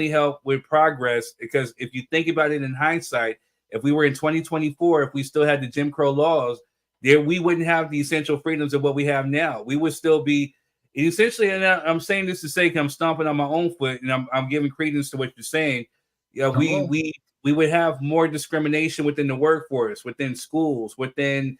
helped with progress, because if you think about it in hindsight, if we were in 2024, if we still had the Jim Crow laws, there we wouldn't have the essential freedoms of what we have now. We would still be essentially, and I'm saying this to say, I'm stomping on my own foot, and I'm giving credence to what you're saying. Yeah, we would have more discrimination within the workforce, within schools, within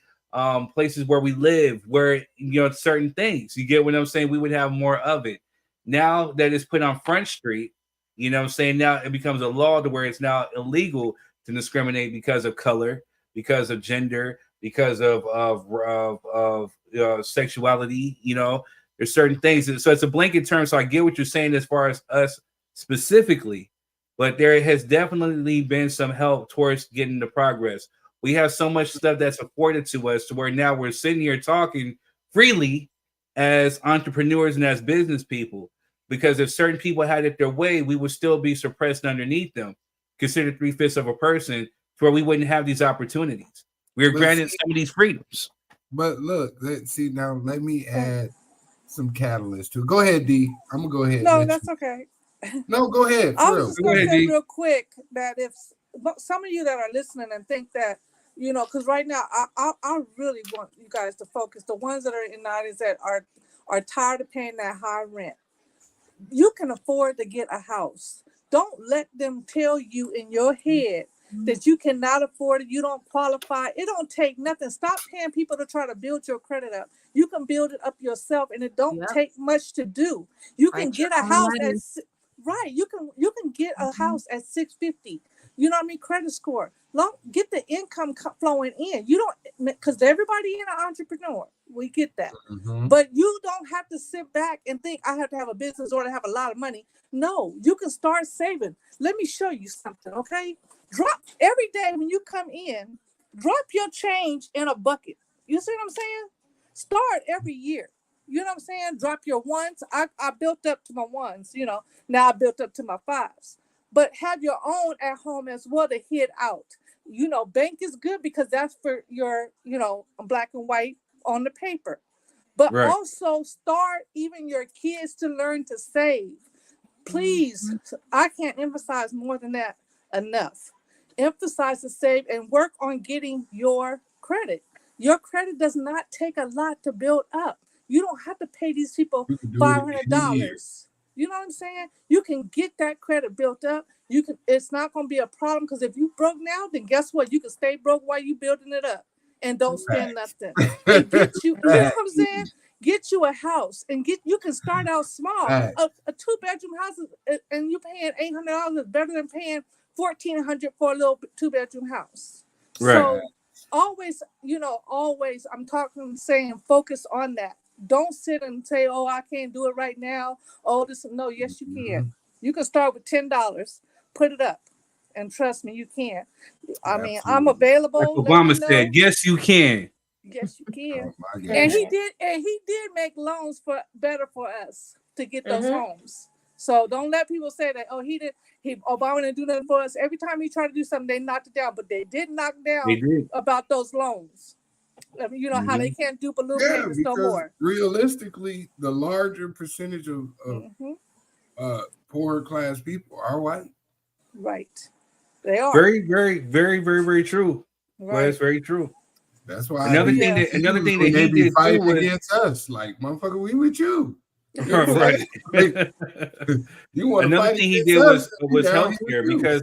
places where we live, where certain things. You get what I'm saying? We would have more of it. Now that it's put on Front Street, now it becomes a law to where it's now illegal to discriminate because of color, because of gender, because of sexuality. There's certain things. So it's a blanket term. So I get what you're saying as far as us specifically, but there has definitely been some help towards getting the progress. We have so much stuff that's afforded to us to where now we're sitting here talking freely as entrepreneurs and as business people, because if certain people had it their way, we would still be suppressed underneath them, considered 3/5 of a person, where we wouldn't have these opportunities. We're granted some of these freedoms. But look, now let me add some catalyst to it. Go ahead, D. I'm gonna go ahead. No, that's okay. No, go ahead. I was just going to say real quick that if some of you that are listening and think that, because right now I really want you guys to focus. The ones that are in the audience that are tired of paying that high rent, you can afford to get a house. Don't let them tell you in your head that you cannot afford it, you don't qualify. It don't take nothing. Stop paying people to try to build your credit up. You can build it up yourself, and it don't take much to do. You can get a house at you can get a house at 650. You know what I mean? Credit score. Get the income flowing in. You don't, because everybody in an entrepreneur. We get that. But you don't have to sit back and think I have to have a business or to have a lot of money. No, you can start saving. Let me show you something, okay? Drop every day when you come in, drop your change in a bucket. You see what I'm saying? Start every year. You know what I'm saying? Drop your ones. I built up to my ones, now I built up to my fives. But have your own at home as well to hit out. Bank is good because that's for your, black and white on the paper. But also start even your kids to learn to save. Please, I can't emphasize more than that enough. Emphasize to save and work on getting your credit. Your credit does not take a lot to build up. You don't have to pay these people $500. You know what I'm saying? You can get that credit built up. It's not going to be a problem, because if you broke now, then guess what? You can stay broke while you building it up and don't spend nothing. And get you know what I'm saying? Get you a house and you can start out small. A 2-bedroom house and you paying $800 is better than paying $1,400 for a little 2-bedroom house. Right. So always, I'm saying focus on that. Don't sit and say, oh, I can't do it right now. Oh, no, yes, you can. You can start with $10, put it up, and trust me, you can. I mean, I'm available. Like Obama said, yes, you can. Yes, you can. And he did make loans better for us to get those homes. So don't let people say that, oh, Obama didn't do nothing for us. Every time he tried to do something, they knocked it down, but they did knock down about those loans. I mean, how they can't do balloon payments no more. Realistically, the larger percentage of poorer class people are white. Right. They are. Very, very, very, very, very true. Right. Well, that's very true. That's why another thing that he did fighting against us, like, motherfucker, we with you. Right. You want another thing he did was healthcare, because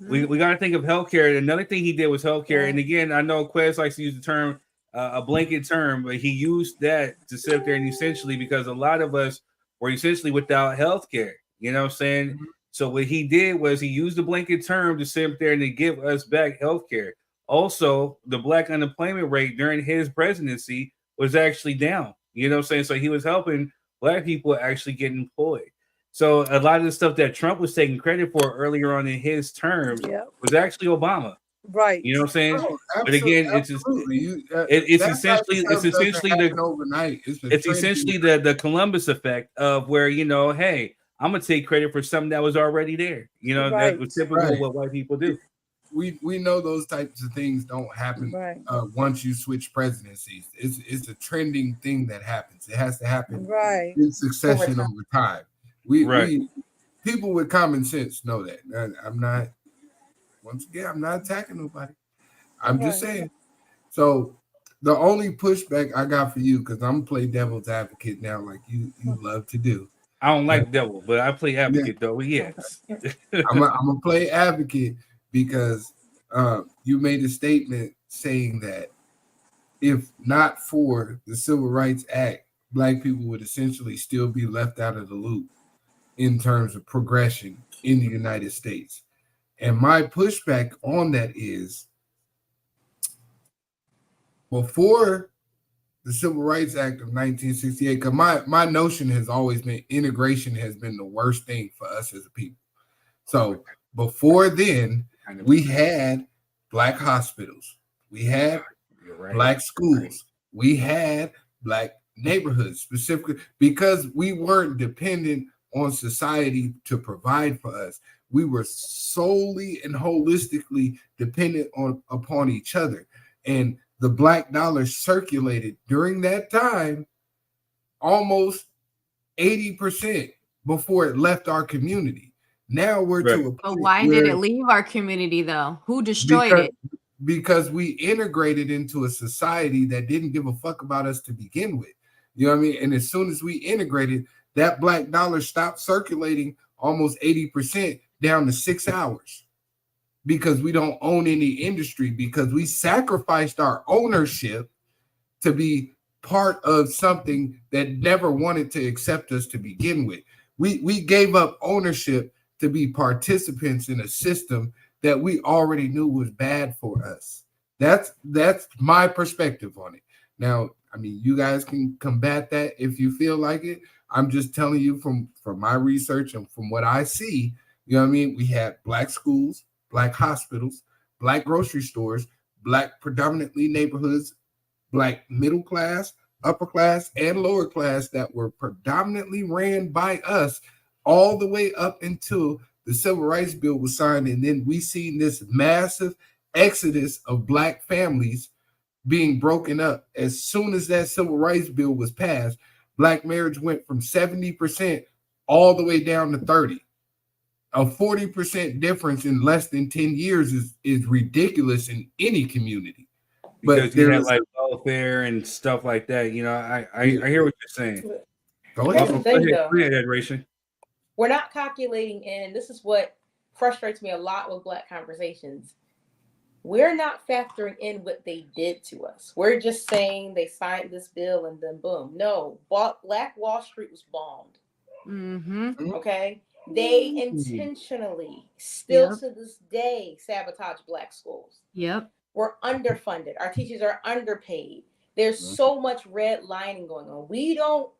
we got to think of healthcare. Another thing he did was healthcare, and again, I know Quez likes to use the term a blanket term, but he used that to sit up there and essentially, because a lot of us were essentially without healthcare. You know what I'm saying? So what he did was he used the blanket term to sit up there and to give us back healthcare. Also, the black unemployment rate during his presidency was actually down. You know what I'm saying? So he was helping black people actually get employed. So a lot of the stuff that Trump was taking credit for earlier on in his term was actually Obama. Right. You know what I'm saying? But again, it's essentially the Columbus effect of where, hey, I'm gonna take credit for something that was already there. That was typical of what white people do. We know those types of things don't happen once you switch presidencies. It's a trending thing that happens. It has to happen in succession over time. We people with common sense know that. I'm not. Once again, I'm not attacking nobody. I'm just saying. So the only pushback I got for you, because I'm gonna play devil's advocate now, like you love to do. I don't like devil, but I play advocate though. Yes, I'm gonna play advocate because you made a statement saying that if not for the Civil Rights Act, Black people would essentially still be left out of the loop in terms of progression in the United States. And my pushback on that is, before the Civil Rights Act of 1968, because my notion has always been integration has been the worst thing for us as a people. So before then, we had Black hospitals, we had Black schools, we had Black neighborhoods, specifically because we weren't dependent on society to provide for us. We were solely and holistically dependent upon each other. And the Black dollar circulated during that time almost 80% before it left our community. Now we're to a point. But why did it leave our community though? Who destroyed it? Because we integrated into a society that didn't give a fuck about us to begin with. You know what I mean? And as soon as we integrated, that Black dollar stopped circulating almost 80% down to 6 hours. Because we don't own any industry, because we sacrificed our ownership to be part of something that never wanted to accept us to begin with. We gave up ownership to be participants in a system that we already knew was bad for us. That's my perspective on it. Now, I mean, you guys can combat that if you feel like it. I'm just telling you from my research and from what I see, you know what I mean? We had Black schools, Black hospitals, Black grocery stores, Black predominantly neighborhoods, Black middle class, upper class, and lower class that were predominantly ran by us all the way up until the Civil Rights Bill was signed. And then we seen this massive exodus of Black families being broken up. As soon as that Civil Rights Bill was passed, Black marriage went from 70% all the way down to 30%. A 40% difference in less than 10 years is ridiculous in any community. Because you have like welfare and stuff like that. You know, I hear what you're saying. Go Here's the thing, though. Rachel. We're not calculating in. This is what frustrates me a lot with Black conversations. We're not factoring in what they did to us. We're just saying they signed this bill and then boom. No, Black Wall Street was bombed. Mm-hmm. Okay? They intentionally, still to this day, sabotage Black schools. Yep. We're underfunded. Our teachers are underpaid. There's so much redlining going on. We don't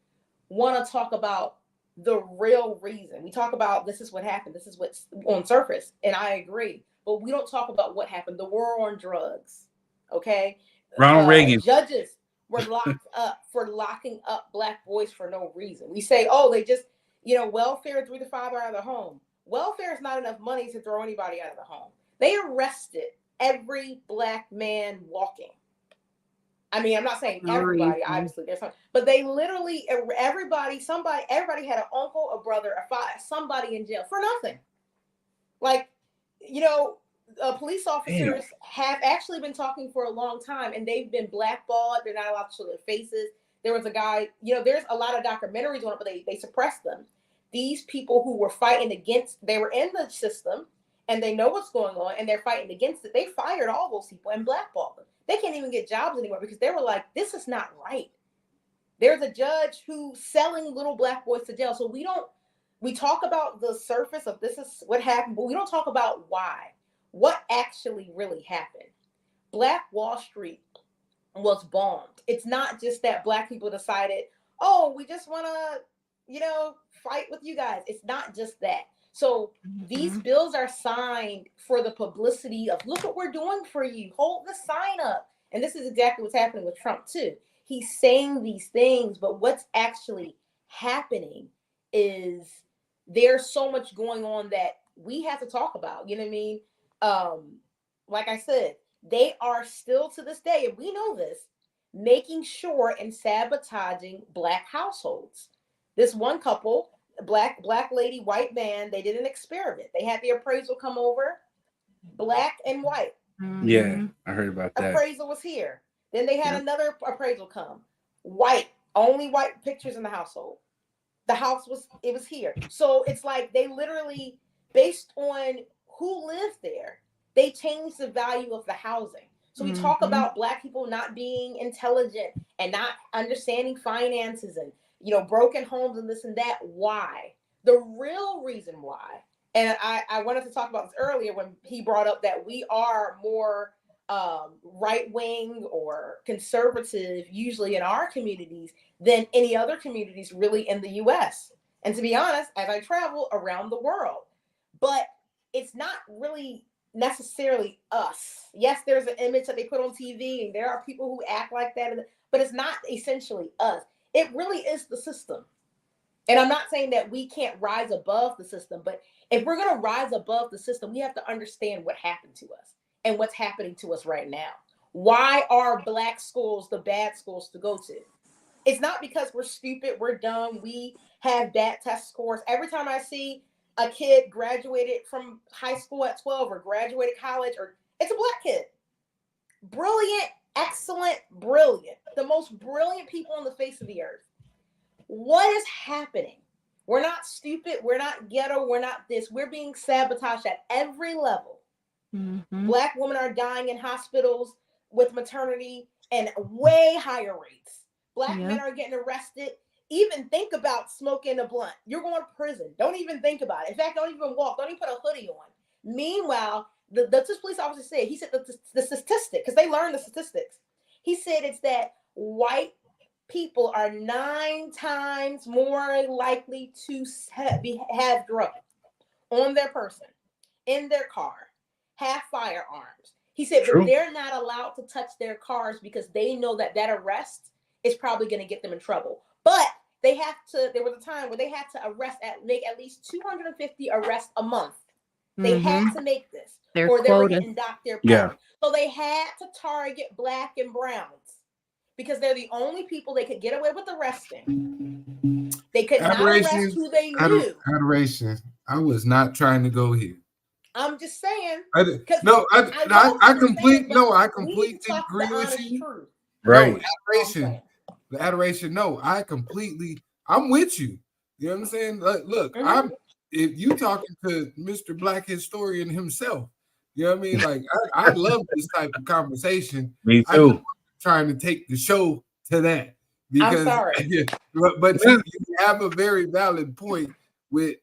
want to talk about the real reason. We talk about this is what happened. This is what's on surface. And I agree. But we don't talk about what happened. The war on drugs. Okay? Ronald Reagan. Judges were locked up for locking up Black boys for no reason. We say, oh, they just, welfare 3 to 5 out of the home. Welfare is not enough money to throw anybody out of the home. They arrested every Black man walking. I mean, I'm not saying everybody, obviously, there's some, but they literally, everybody had an uncle, a brother, a father, somebody in jail for nothing. Like, police officers have actually been talking for a long time, and they've been blackballed. They're not allowed to show their faces. There was a guy, there's a lot of documentaries on it, but they suppressed them. These people who were fighting against, they were in the system, and they know what's going on, and they're fighting against it. They fired all those people and blackballed them. They can't even get jobs anymore because they were like, this is not right. There's a judge who's selling little Black boys to jail. So we talk about the surface of this is what happened, but we don't talk about why. What actually really happened? Black Wall Street was bombed. It's not just that Black people decided, oh, we just want to, fight with you guys. It's not just that. So these bills are signed for the publicity of, look what we're doing for you. Hold the sign up. And this is exactly what's happening with Trump too. He's saying these things, but what's actually happening is there's so much going on that we have to talk about. You know what I mean? Like I said, they are still to this day, and we know this, making sure and sabotaging Black households. This one couple, black lady, white man. They did an experiment. They had the appraisal come over, black and white. Yeah, I heard about that. Appraisal was here. Then they had another appraisal come, white, only white pictures in the household. The house was here. So it's like they literally, based on who lived there, they changed the value of the housing. So we talk about Black people not being intelligent and not understanding finances and, broken homes and this and that. Why? The real reason why, and I wanted to talk about this earlier when he brought up that we are more right-wing or conservative usually in our communities than any other communities really in the U.S. And to be honest, as I travel around the world, but it's not really necessarily us. Yes, there's an image that they put on TV and there are people who act like that, but it's not essentially us. It really is the system. And I'm not saying that we can't rise above the system, but if we're going to rise above the system, we have to understand what happened to us and what's happening to us right now. Why are Black schools the bad schools to go to? It's not because we're stupid, we're dumb, we have bad test scores. Every time I see a kid graduated from high school at 12 or graduated college, or it's a Black kid. Brilliant, excellent, brilliant. The most brilliant people on the face of the earth. What is happening? We're not stupid. We're not ghetto. We're not this. We're being sabotaged at every level. Black women are dying in hospitals with maternity and way higher rates. Black men are getting arrested. Even think about smoking a blunt. You're going to prison. Don't even think about it. In fact, don't even walk. Don't even put a hoodie on. Meanwhile, the police officer said, he said the statistic, because they learned the statistics. He said it's that white people are 9 times more likely to have drugs on their person, in their car, have firearms. He said, but they're not allowed to touch their cars because they know that arrest is probably going to get them in trouble. But they have to, there was a time where they had to make at least 250 arrests a month. They had to make this, or they were getting docked their points. So they had to target Black and browns because they're the only people they could get away with arresting. They could not arrest who they knew. Adoration. I was not trying to go here. I'm just saying. I completely agree with you. Right. No, adoration. The adoration. No, I'm with you. You know what I'm saying? Look, if you talking to Mr. Black historian himself, you know what I mean? Like, I love this type of conversation. Me too. I'm trying to take the show to that. Because, I'm sorry. But you have a very valid point with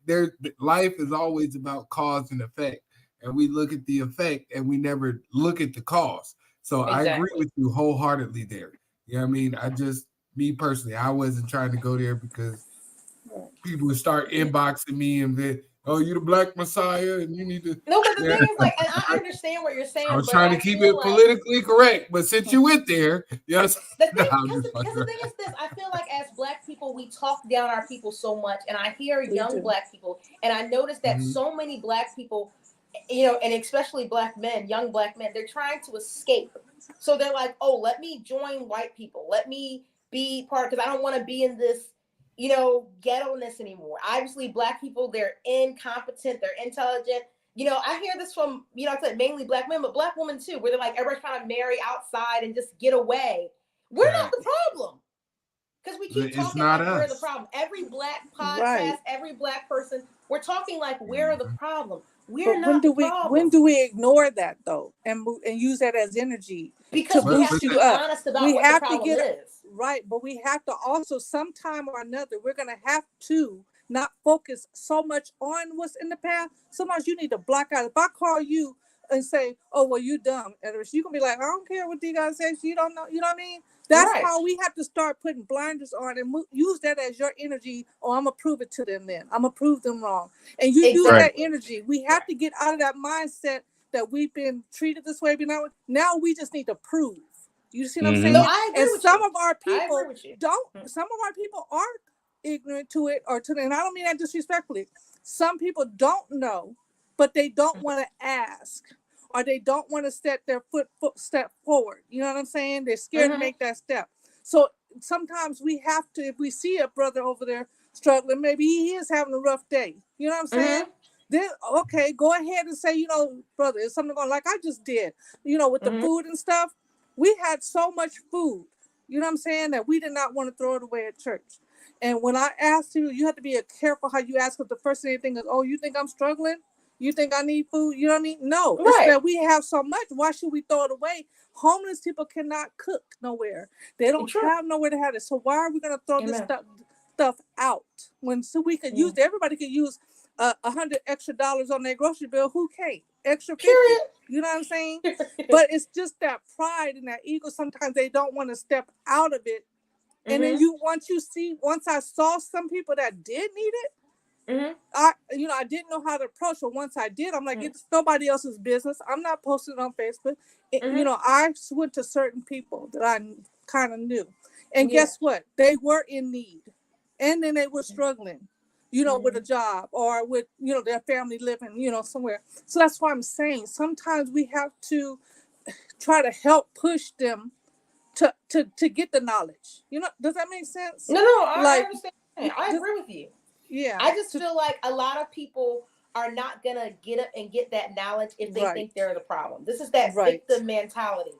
life is always about cause and effect. And we look at the effect and we never look at the cause. So I agree with you wholeheartedly there. You know what I mean? Me personally, I wasn't trying to go there because people would start inboxing me and then, oh, you the Black Messiah and you need to. No, but the thing is, like, and I understand what you're saying. I was trying to keep it politically correct, but since you went there, yes. Because the thing is this, I feel like as Black people, we talk down our people so much, and I hear young Black people, and I notice that so many Black people, and especially Black men, young Black men, they're trying to escape. So they're like, oh, let me join white people. Let me be part, because I don't want to be in this, ghetto-ness anymore. Obviously, Black people, they're incompetent, they're intelligent. I hear this from, I said mainly Black men, but Black women too, where they're like, everybody's trying to marry outside and just get away. We're not the problem. Because we keep talking like we're the problem. Every Black podcast, every Black person, we're talking like we're the problem. We're not the problem. When do we ignore that though, and use that as energy? Because we have to be honest about what the problem is. Right, but we have to also, sometime or another, we're going to have to not focus so much on what's in the past. Sometimes you need to block out. If I call you and say, oh, well, you dumb, you're going to be like, I don't care what you guys say. You don't know. You know what I mean? That's how we have to start putting blinders on and use that as your energy. Oh, I'm going to prove it to them then. I'm going to prove them wrong. And you use that energy. We have to get out of that mindset that we've been treated this way. Now we just need to prove. You see what I'm saying? No, I agree with some of our people some of our people are ignorant to it and I don't mean that disrespectfully. Some people don't know, but they don't want to ask, or they don't want to set their step forward. You know what I'm saying? They're scared to make that step. So sometimes we have to, if we see a brother over there struggling. Maybe he is having a rough day. You know what I'm saying? Then, okay, go ahead and say, brother, is something going like I just did, with the food and stuff. We had so much food, you know what I'm saying, that we did not want to throw it away at church. And when I asked you have to be careful how you ask, because the first thing they think is, oh, you think I'm struggling? You think I need food? You know what I mean? No, it's that we have so much. Why should we throw it away? Homeless people cannot cook nowhere. They don't have nowhere to have it. So why are we going to throw this stuff out when we could use it? Everybody could use $100 extra on their grocery bill. Who can't? Extra 50. You know what I'm saying? But it's just that pride and that ego. Sometimes they don't want to step out of it. And then once I saw some people that did need it, I didn't know how to approach it. Once I did, I'm like, it's nobody else's business. I'm not posting it on Facebook. I went to certain people that I kind of knew. And guess what? They were in need. And then they were struggling, with a job or with, their family living, somewhere. So that's why I'm saying sometimes we have to try to help push them to get the knowledge. Does that make sense? No, I understand. I agree with you. Yeah. I just feel like a lot of people are not going to get up and get that knowledge if they think they're the problem. This is that victim mentality.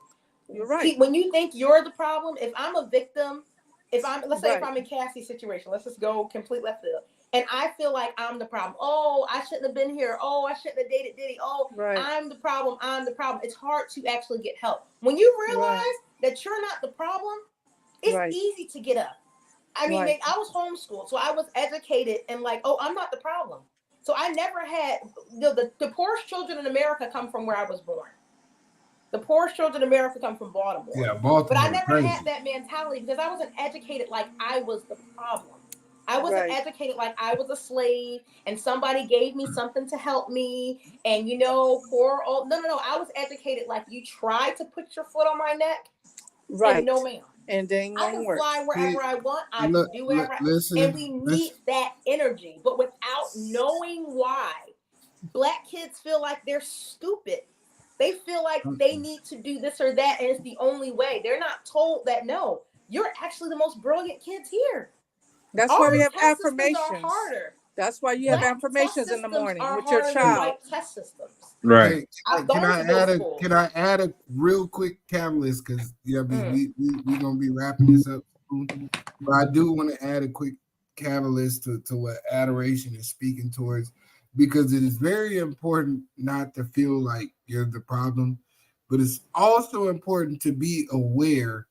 You're right. When you think you're the problem, if I'm a victim, if I'm in Cassie's situation, let's just go complete left field. And I feel like I'm the problem. Oh, I shouldn't have been here. Oh, I shouldn't have dated Diddy. Oh, I'm the problem. It's hard to actually get help. When you realize that you're not the problem, it's easy to get up. I mean, I was homeschooled, so I was educated and like, oh, I'm not the problem. So I never had, the poorest children in America come from where I was born. The poorest children in America come from Baltimore. Yeah, Baltimore. But I never had that mentality because I wasn't educated like I was the problem. I wasn't educated like I was a slave and somebody gave me something to help me. And, no. I was educated like you tried to put your foot on my neck. Right. And no, ma'am. And then I can fly wherever I want. I can do whatever and we need that energy. But without knowing why, Black kids feel like they're stupid. They feel like they need to do this or that, and it's the only way. They're not told that, no, you're actually the most brilliant kids here. That's why we have affirmations. That's why you have affirmations in the morning with your child. Test systems. Right. Can I add a real quick catalyst? Because we're gonna be wrapping this up soon. But I do want to add a quick catalyst to what Adoration is speaking towards, because it is very important not to feel like you're the problem, but it's also important to be aware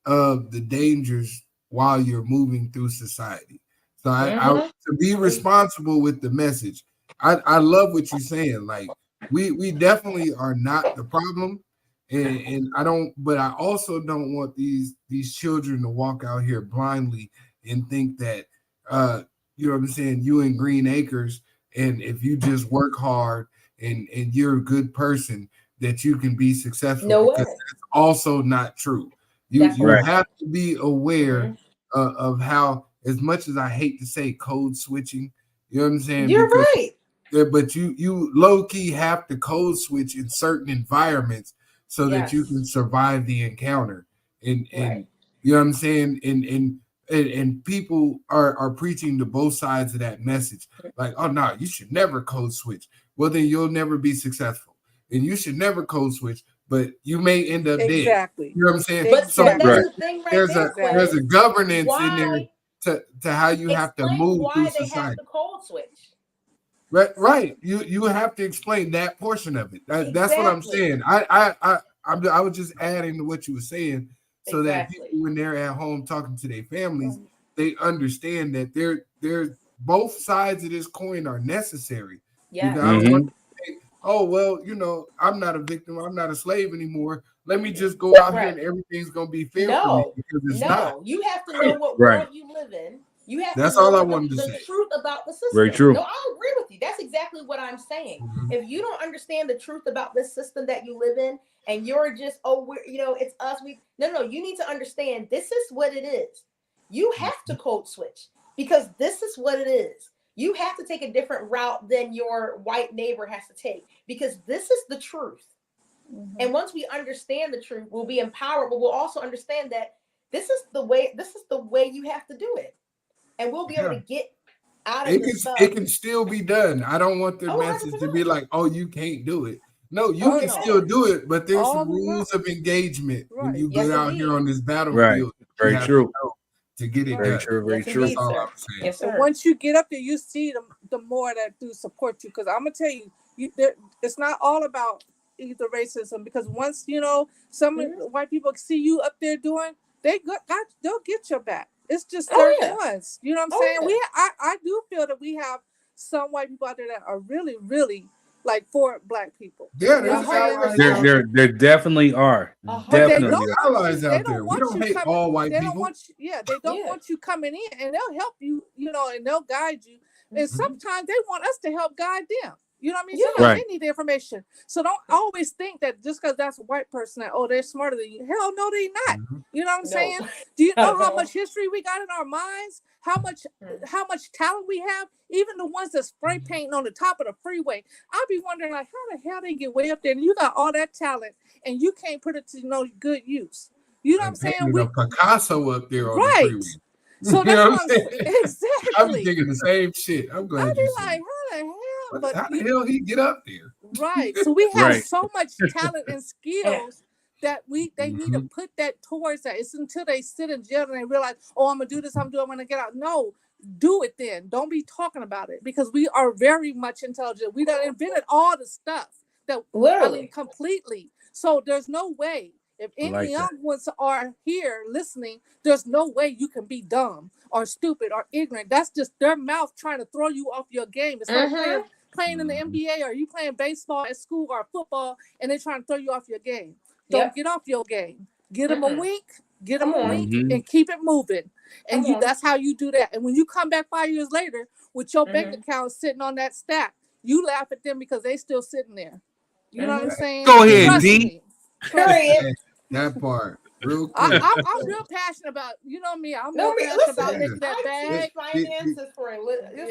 of the dangers while you're moving through society. So I to be responsible with the message. I love what you're saying. Like we definitely are not the problem, and but I also don't want these children to walk out here blindly and think that you know what I'm saying, you in Green Acres, and if you just work hard and you're a good person that you can be successful. No way. Because that's also not true. You have to be aware of how, as much as I hate to say code switching, you know what I'm saying? You're right. But you low-key have to code switch in certain environments so that you can survive the encounter. And you know what I'm saying? And people are preaching to both sides of that message. Like, oh no, you should never code switch. Well, then you'll never be successful. And you should never code switch, but you may end up dead. You know what I'm saying? But so that's the thing there's a governance in there to how you have to move through society. Have to code switch. Right. You have to explain that portion of it. That's what I'm saying. I was just adding to what you were saying, so that people, when they're at home talking to their families, they understand that they're both sides of this coin are necessary. Yeah. I don't want to say, oh well, I'm not a victim. I'm not a slave anymore. Let me just go out here and everything's gonna be fair for me, because it's not. You have to know what world you live in. You have That's to know all I wanted to say. The truth about the system. Very true. No, I agree with you. That's exactly what I'm saying. If you don't understand the truth about this system that you live in, and you're just, it's us. No. You need to understand this is what it is. You have to code switch because this is what it is. You have to take a different route than your white neighbor has to take because this is the truth. And once we understand the truth, we'll be empowered, but we'll also understand that this is the way you have to do it. and we'll be able to get out of It this stuff. can still be done. I don't want the Oh, message to be like, "Oh, you can't do it." No, you Oh, can no. still do it, but there's All some the rules of engagement when Right. you Yes, get out indeed. here on this battlefield. Right. You Very have true. to know to get it Very done. true. Very Yes, true. indeed, That's all sir. I'm saying. Yes, And sir. once you get up there, you see the more that do support you. Because I'm gonna tell you, it's not all about either racism. Because once some of the white people see you up there doing, they'll get your back. It's just certain ones. You know what I'm saying? Yeah. I do feel that we have some white people out there that are really, really like for black people. Yeah, You know there's what I'm allies saying? out there. There definitely are. But they Definitely. don't There's want allies you. They out there. don't We want don't you hate coming. all white They don't people. want you. Yeah, they don't want you coming in, and they'll help you. And they'll guide you. And sometimes they want us to help guide them. You know what I mean? Sometimes Right. they need the information. So don't always think that just because that's a white person that they're smarter than you. Hell no, they not. You know what I'm saying? Do you know how much history we got in our minds? How much talent we have? Even the ones that spray painting on the top of the freeway. I'll be wondering like how the hell they get way up there and you got all that talent and you can't put it to no good use. You know what I'm saying? Painted a Picasso up there on Right. the freeway. So You that's know what I'm saying. Exactly. I'm thinking the same shit. I'm glad I'd be you said like, it. how the hell? But how the hell he get up there? Right. So we have Right. so much talent and skills that they need to put that towards that. It's until they sit in jail and they realize, oh, I'm gonna do this, I'm gonna get out. No, do it then. Don't be talking about it because we are very much intelligent. We done invented all the stuff that completely. So there's no way. If any like young ones are here listening, there's no way you can be dumb or stupid or ignorant. That's just their mouth trying to throw you off your game. It's like playing in the NBA or you playing baseball at school or football and they're trying to throw you off your game. Don't get off your game. Get them a wink, and keep it moving. And that's how you do that. And when you come back 5 years later with your bank account sitting on that stack, you laugh at them because they still sitting there. You know what I'm saying? Go ahead, Trust D. me. That part. Real quick. I'm real passionate about, me. I'm real passionate about making that bag. Finances for a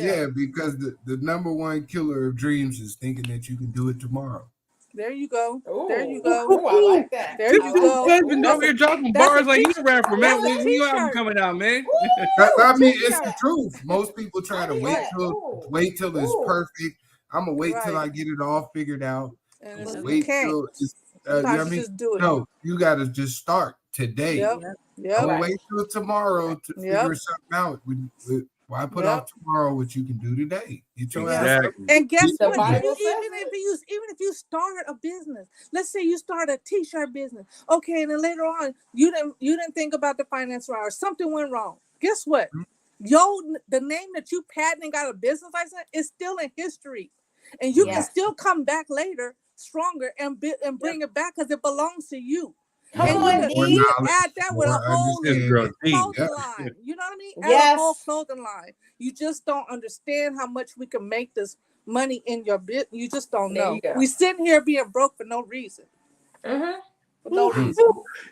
Yeah, because the number one killer of dreams is thinking that you can do it tomorrow. There you go. There you Ooh, go. I like that. There you go. Husband over here dropping That's bars a like you a t-shirt. rapper, man. That's a When you album t-shirt. coming out, man? I mean, it's t-shirt. the truth. Most people try to wait till it's perfect. I'm gonna wait till I get it all figured out. And I'm it's, gonna you wait can't. till it's, you Sometimes know what I you mean? just do it. No, you gotta just start today. Yep. Don't wait till tomorrow to figure something out. Why put off tomorrow what you can do today? Get your ass up. And guess The what? Bible Even if you start a business, let's say you start a t-shirt business, okay, and then later on you didn't think about the finance right or something went wrong. Guess what? The name that you patent and got a business license is still in history, and you can still come back later stronger and bring it back because it belongs to you. Come And on, you D. can add that with a whole clothing line. You know what I mean? Add a whole clothing line. You just don't understand how much we can make this money in your business. You just don't There know. you go. We sitting here being broke for no reason. For no reason.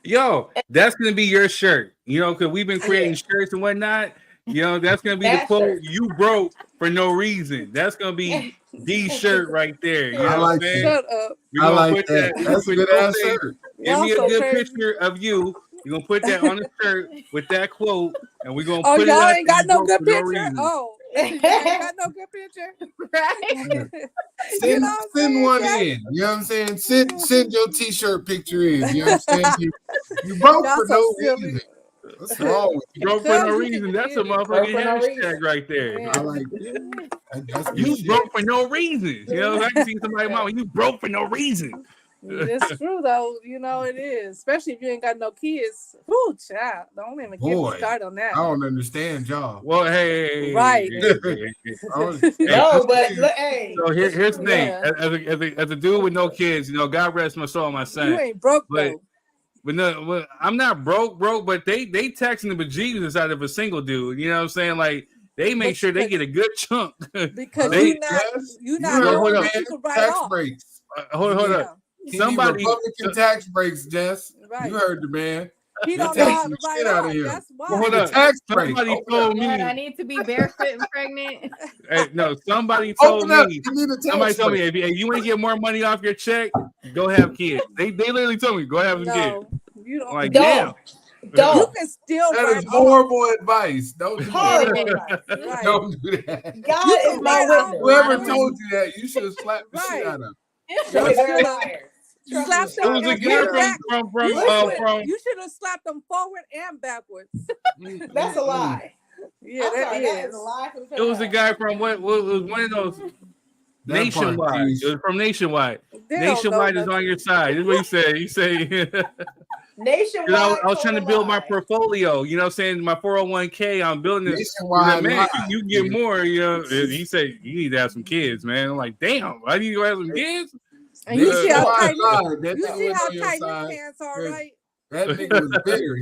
Yo, that's gonna be your shirt. Because we've been creating shirts and whatnot. That's gonna be the That quote. shirt. You broke for no reason. That's gonna be D's shirt right there. You know I what like I'm saying? Shut up. We're I gonna like put that. That's a with good your ass face. shirt. Give me a Y'all so good crazy. picture of you. You're gonna put that on the shirt with that quote, and we're gonna Oh, put it y'all up. ain't got and no broke good for no picture? reason. Oh, y'all ain't got no good picture? Send, know what I'm send saying, one Jack? in. You know what I'm saying? Send your t-shirt picture in. You understand? You broke Y'all for so no silly. reason. What's wrong with you? Broke for Because no you can reason. That's a get it. Broke motherfucking for no hashtag right there. Yeah. I like that's You good shit. broke for no reason. I can see somebody, mama, you broke for no reason. It's true though, it is. Especially if you ain't got no kids. Whoo, child. Don't even get me Boy, started on that. I don't understand y'all. Well, hey, Right. No, but look, hey. So here's the thing. Yeah. As a dude with no kids, God rest my soul, my son. You ain't broke But though. no, I'm not broke, but they taxing the bejesus out of a single dude. You know what I'm saying? Like they make sure they get a good chunk. Because They- you're not heard knowing it, what you can write tax off. breaks. Hold up. He Somebody- need Republican tax breaks, Jess. Right. You heard the man. He They're don't know how taxing to the write shit out off. of here. That's why. Well, hold The up. tax break. Somebody Open told Lord, I me. need to be barefoot and pregnant. Hey, no, somebody told Open up. me. You need a tax Somebody told me break. if you want to get more money off your check, go have kids. They literally told me go have some kids. No, you don't. Like Don't. damn. Don't. You can still That write is off. horrible advice. Don't do Horrible that. advice. Right. Don't do that. God You is can my write off witness. Whoever money. told you that, you should have slapped the shit Right. out of them. Okay, they're liars. Trust Slap me. them It was a and guy back. from You should have slapped them forward and backwards. That's a lie. Yeah, I'm that sorry, that is. is a lie from It was a guy from what was one of those Nationwide. It was from Nationwide. They don't Nationwide know is on your side. This is what he said. He said Nationwide. I was trying to build my portfolio, you know what I'm saying? My 401k, I'm building this. He's like, man, you get more, you know. He said, you need to have some kids, man. I'm like, damn, I need to have some kids. And you see how tight That you nigga see was how on your tight your side. pants are, right? That nigga was bigger.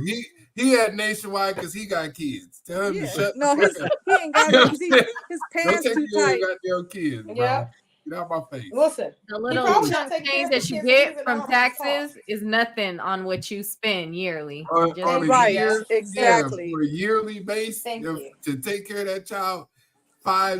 He had Nationwide because he got kids. Tell him to shut No, the fuck up. he ain't got no. His Don't pants take too your tight. goddamn kids, bro. Yeah. Get out my face. Listen, The little probably chunk not taking change care of that you his get kids from and all his taxes is nothing on what you spend yearly. Just On a Right, year, exactly. Yeah, for a yearly base, Thank you. to take care of that child, $5,000,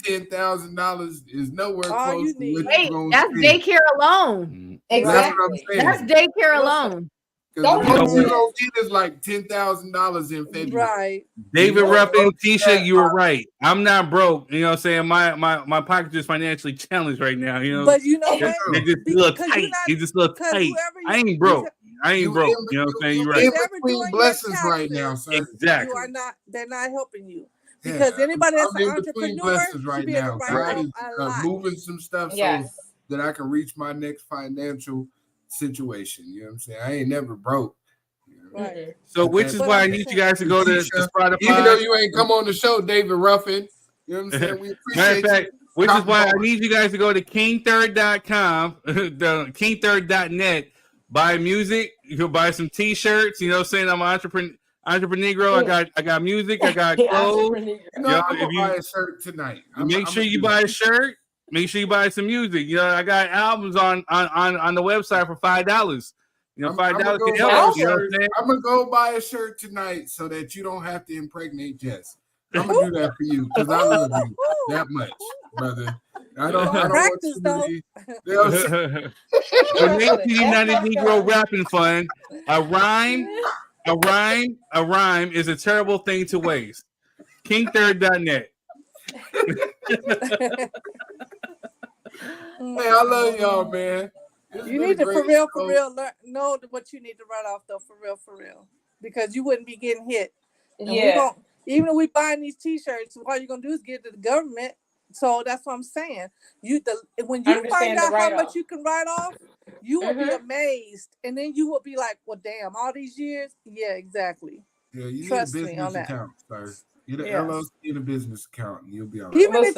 $6,000, $10,000 is nowhere All close you to need. what Wait, you're gonna that's spend. daycare alone. That's what I'm Exactly. saying. That's daycare alone. Because the most you're gonna get is like $10,000 in February. Right. David You know, Ruffin, Tisha, you were right. I'm not broke. You know what I'm saying? My pocket is financially challenged right now. You know, But you know what? They're just a little Because you're tight. not- They're just a little because tight. whoever I you- ain't broke. I ain't broke. You know what I'm saying? You're right. in Whoever between doing your blessings right now, taxes, sir. Exactly. You are not. They're not helping you Yeah, because anybody that's I'm an in between entrepreneur blessings should right be able now. to write God off is a lot. moving some stuff Yes. so that I can reach my next financial situation. You know what I'm saying? I ain't never broke. Right. So, which is why I need you guys to go to Spotify. Even though you ain't come on the show, David Ruffin. You know what I'm saying? We Matter of appreciate fact, you. which is Come why I on. need you guys to go to kingthird.com, the kingthird.net, buy music. You can buy some t-shirts. You know what I'm saying? I'm an entrepreneur. I got music, I got clothes. You know, I'm gonna buy a shirt tonight. Make sure you buy a shirt. Make sure you buy some music. You know, I got albums on the website for $5. You know, $5 can help. You know what I'm saying? I'm gonna go buy a shirt tonight so that you don't have to impregnate Jess. I'm gonna do that for you because I love you that much, brother. I don't Practice want you to be, Donate to the United Negro Rapping Fund. A rhyme is a terrible thing to waste. Kingthird.net. Hey, I love y'all, man. You need to for real know what you need to write off though, for real, because you wouldn't be getting hit. And Yeah. Even if we buying these t-shirts, all you're gonna do is give it to the government. So that's what I'm saying. When you find out how much you can write off, you will be amazed, and then you will be like, "Well, damn, all these years." Yeah, exactly. Yeah, you Trust need a me on business that. account, sir. Get an Yes. LLC and a business account, and you'll be all right. Even if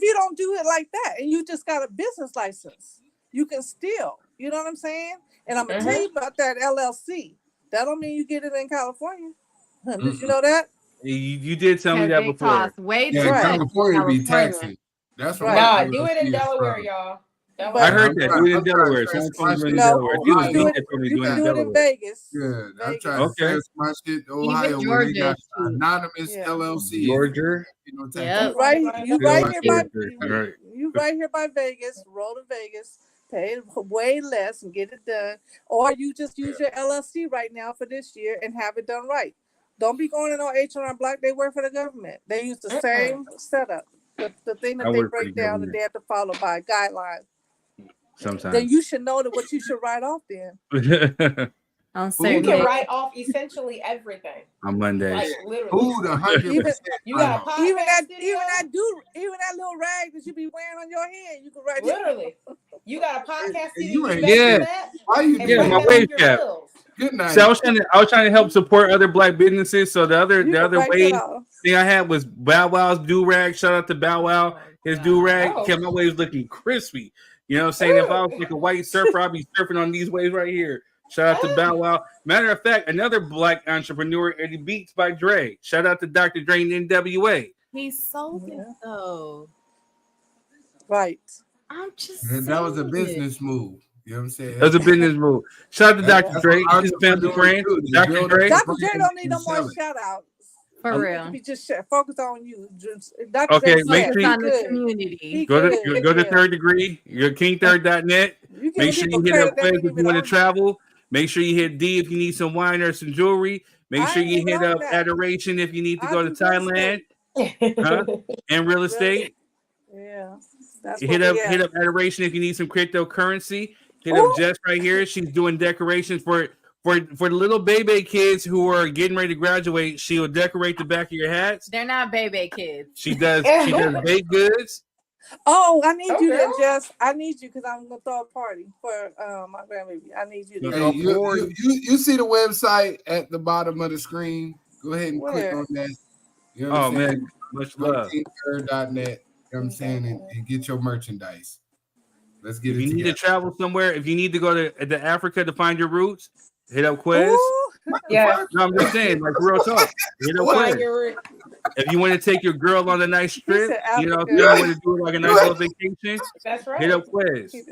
you don't do it like that, and you just got a business license, you can still. You know what I'm saying? And I'm gonna tell you about that LLC. That don't mean you get it in California. Did you know that? You did tell me that before. California be taxing. That's Right. right. Nah, do it in Delaware, y'all. I heard that. Do it in Delaware. Someone told me to do it in Delaware. You can do it in Vegas. Yeah, I'm trying Okay. to transfer my shit to Ohio where they got anonymous LLC. Georgia. You right here by Right. you right here by Vegas. Roll to Vegas. Pay way less and get it done, or you just use your LLC right now for this year and have it done right. Don't be going in on H&R Block. They work for the government. They use the same setup. The thing that I they work for break the down and government. they have to follow by guidelines. Sometimes. Then you should know that what you should write off then. You can write off essentially everything. On Mondays. Like literally. Food, 100%. You got a podcast even that studio? even that little rag that you be wearing on your head, you can write Literally. You got a podcast studio. You You ain't- invest in Yeah. that? Why you And Yeah, bring my that wage on your cap. bills. Good night. So I was trying to help support other black businesses. So the other write that wave off. thing I had was Bow Wow's do rag. Shout out to Bow Wow. His do rag Oh. kept my waves looking crispy. You know what I'm saying? If I was like a white surfer, I'd be surfing on these waves right here. Shout out to Bow Wow. Matter of fact, another black entrepreneur, Eddie Beats by Dre. Shout out to Dr. Dre and NWA. He sold it though. Right. I'm just That was a saying. business move. You know what I'm saying? That was a business move. Shout out to Dr. That's Dre, what his family entrepreneurs friend. do. They Dr. build Dre. up Dr. J don't need no and more sell it. shout outs. For real. Be just focus on you. Dr. Okay, J make said sure he you- On the good. community. He Go good, to yeah. Third Degree, your kingthird.net. You give Make sure people you hit credit up they Feds didn't if you even want to own. travel. Make sure you hit D if you need some wine or some jewelry. Make sure you hit up that. Adoration if you need to I go to do real Thailand. estate. Huh? And real estate. Yeah. That's Hit up Adoration if you need some cryptocurrency. Hit up Jess right here. She's doing decorations for the little baby kids who are getting ready to graduate. She will decorate the back of your hats. They're not baby kids. She does baked goods. Oh, I need you to just. I need you because I'm gonna throw a party for my grandbaby. I need you to. Hey, you see the website at the bottom of the screen. Go ahead and click on that. You know what I'm saying? Man, much love. Teamcurd.net. You know what I'm saying? And get your merchandise. Let's get if it you need together. to travel somewhere, if you need to go to Africa to find your roots, hit up Quez. Yeah. No, I'm just saying, like real talk. Hit up Quez. If you want to take your girl on a nice trip, you know, if you want to do like a nice little vacation, That's right. hit up Quez. You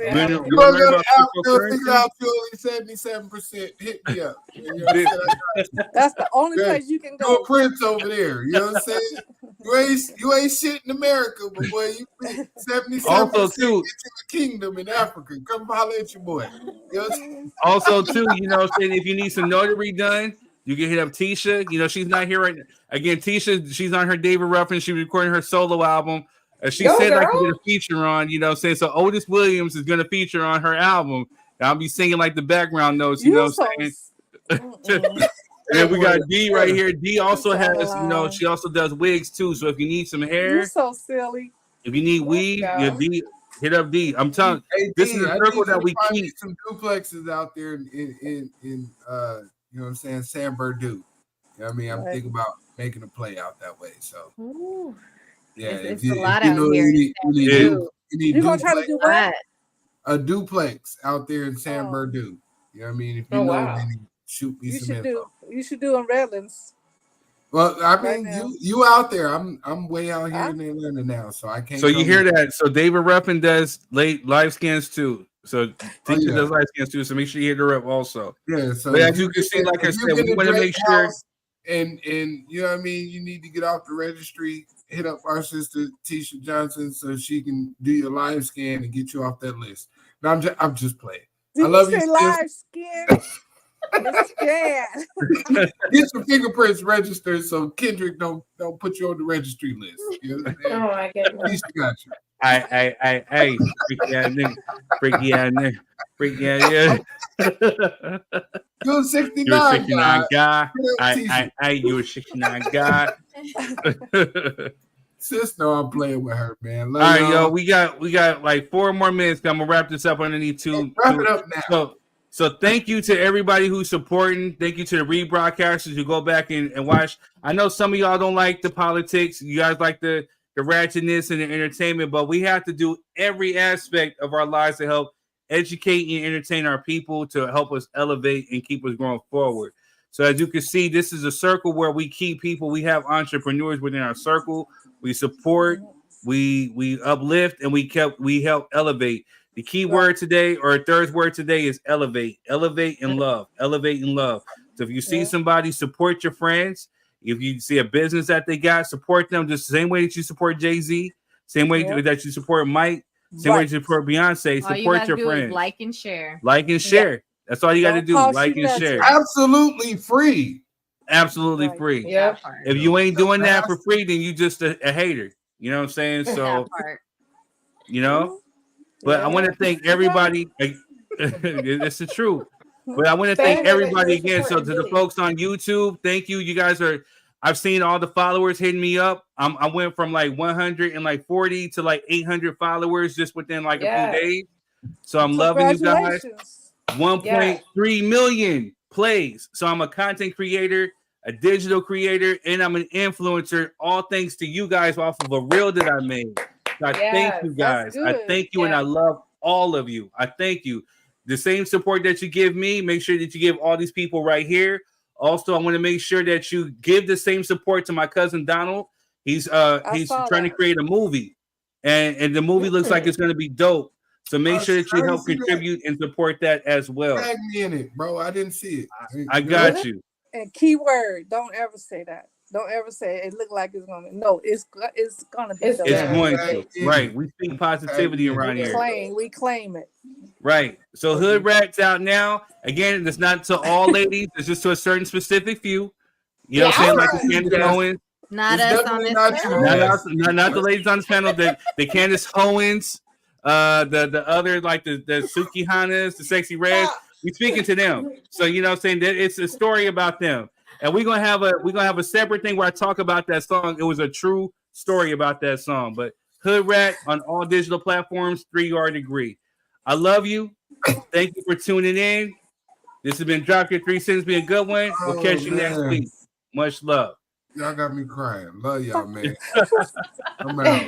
want to go to Africa, figure out you only 77%. Hit me up. You know what I'm saying? That's the only place you can go. Do a Prince over there. You know what I'm saying? You ain't shit in America, but boy, you 77% Also, too, get you the kingdom in Africa. Come holler at your boy. You know what I'm saying? Also, too, you know what I'm saying? If you need some notary done, you can hit up Tisha. You know, she's not here right now. Again, Tisha, she's on her David Ruffin. She's recording her solo album. She said I could get a feature on, you know what I'm saying? So Otis Williams is going to feature on her album. I'll be singing like the background notes, you know what I'm saying? And then we got D right here. D also has, you know, she also does wigs too. So if you need some hair, You're so silly. if you need weave, D, hit up D. I'm telling you, this is a circle that we keep. Some duplexes out there in you know what I'm saying, San Bernardino. You know what I mean? I'm thinking about making a play out that way. So yeah, it's a lot out here. You're gonna try to do what? A duplex out there in San Bernardino. You know what I mean? If you know, then shoot me some info. You should do in Redlands. Well, I mean, you out there. I'm way out here in Atlanta now, so I can't. So you hear that? So David Ruffin does live scans too. So Teacher does live scans too. So make sure you hit her up also. Yeah. So but as you can see, like I said, we want to make sure. And you know what I mean. You need to get off the registry. Hit up our sister Tisha Johnson so she can do your live scan and get you off that list. No, I'm just playing. I love you. Live scan. Get your fingerprints registered so Kendrick don't put you on the registry list. You know oh my goodness. Got you. Hey, freaky ass nigga. You're a 69 You're a 69 guy. You're a 69 guy. Sis, no, I'm playing with her, man. All right, yo, we got like 4 more minutes. I'm gonna wrap this up underneath 2. Wrap it up now. So thank you to everybody who's supporting. Thank you to the rebroadcasters who go back and watch. I know some of y'all don't like the politics. You guys like the ratchetness and the entertainment, but we have to do every aspect of our lives to help educate and entertain our people to help us elevate and keep us going forward. So as you can see, this is a circle where we keep people. We have entrepreneurs within our circle. We support, we uplift, and we help elevate. The key word today, or third word today, is elevate. Elevate and love. Elevate and love. So if you see somebody, support your friends. If you see a business that they got, support them just the same way that you support Jay-Z, same way that you support Mike, same way that you support Beyonce. Support your friends. Like and share. Like and share. That's all you got to do. Like and share. Absolutely free. Absolutely free. Yeah. If you ain't doing that for free, then you just a hater. You know what I'm saying? So, you know. But I want to thank everybody. It's the truth. But I want to thank everybody again. So to the folks on YouTube, thank you. You guys are. I've seen all the followers hitting me up. I went from like 140 to like 800 followers just within like a few days. So I'm loving you guys. 1.3 million plays. So I'm a content creator, a digital creator, and I'm an influencer. All thanks to you guys off of a reel that I made. I thank you guys. I thank you, and I love all of you. I thank you. The same support that you give me, make sure that you give all these people right here. Also, I want to make sure that you give the same support to my cousin Donald. He's trying to create a movie, and the movie looks like it's going to be dope. So make sure that you help contribute and support that as well. Tag me in it, bro. I didn't see it. I got you. And keyword, don't ever say that. Don't ever say it look like it's gonna. No, it's gonna be. It's the It's best. going to. Right. We speak positivity around here. We claim it. Right. So Hood Rat's out now. Again, it's not to all ladies. It's just to a certain specific few. You know what I'm saying? Like the Candace Owens. Not It's us on definitely this not panel. you. Not the ladies on this panel. The Candace Owens, the other like the Suki Hanas, the Sexy Reds. We speaking to them. So you know what I'm saying? That it's a story about them. And we're gonna have a separate thing where I talk about that song. It was a true story about that song. But Hood Rat on all digital platforms, 3-yard degree. I love you. Thank you for tuning in. This has been Drop Your 3 Cents. Be a good one. We'll catch you next week. Much love. Y'all got me crying. Love y'all, man. I'm out.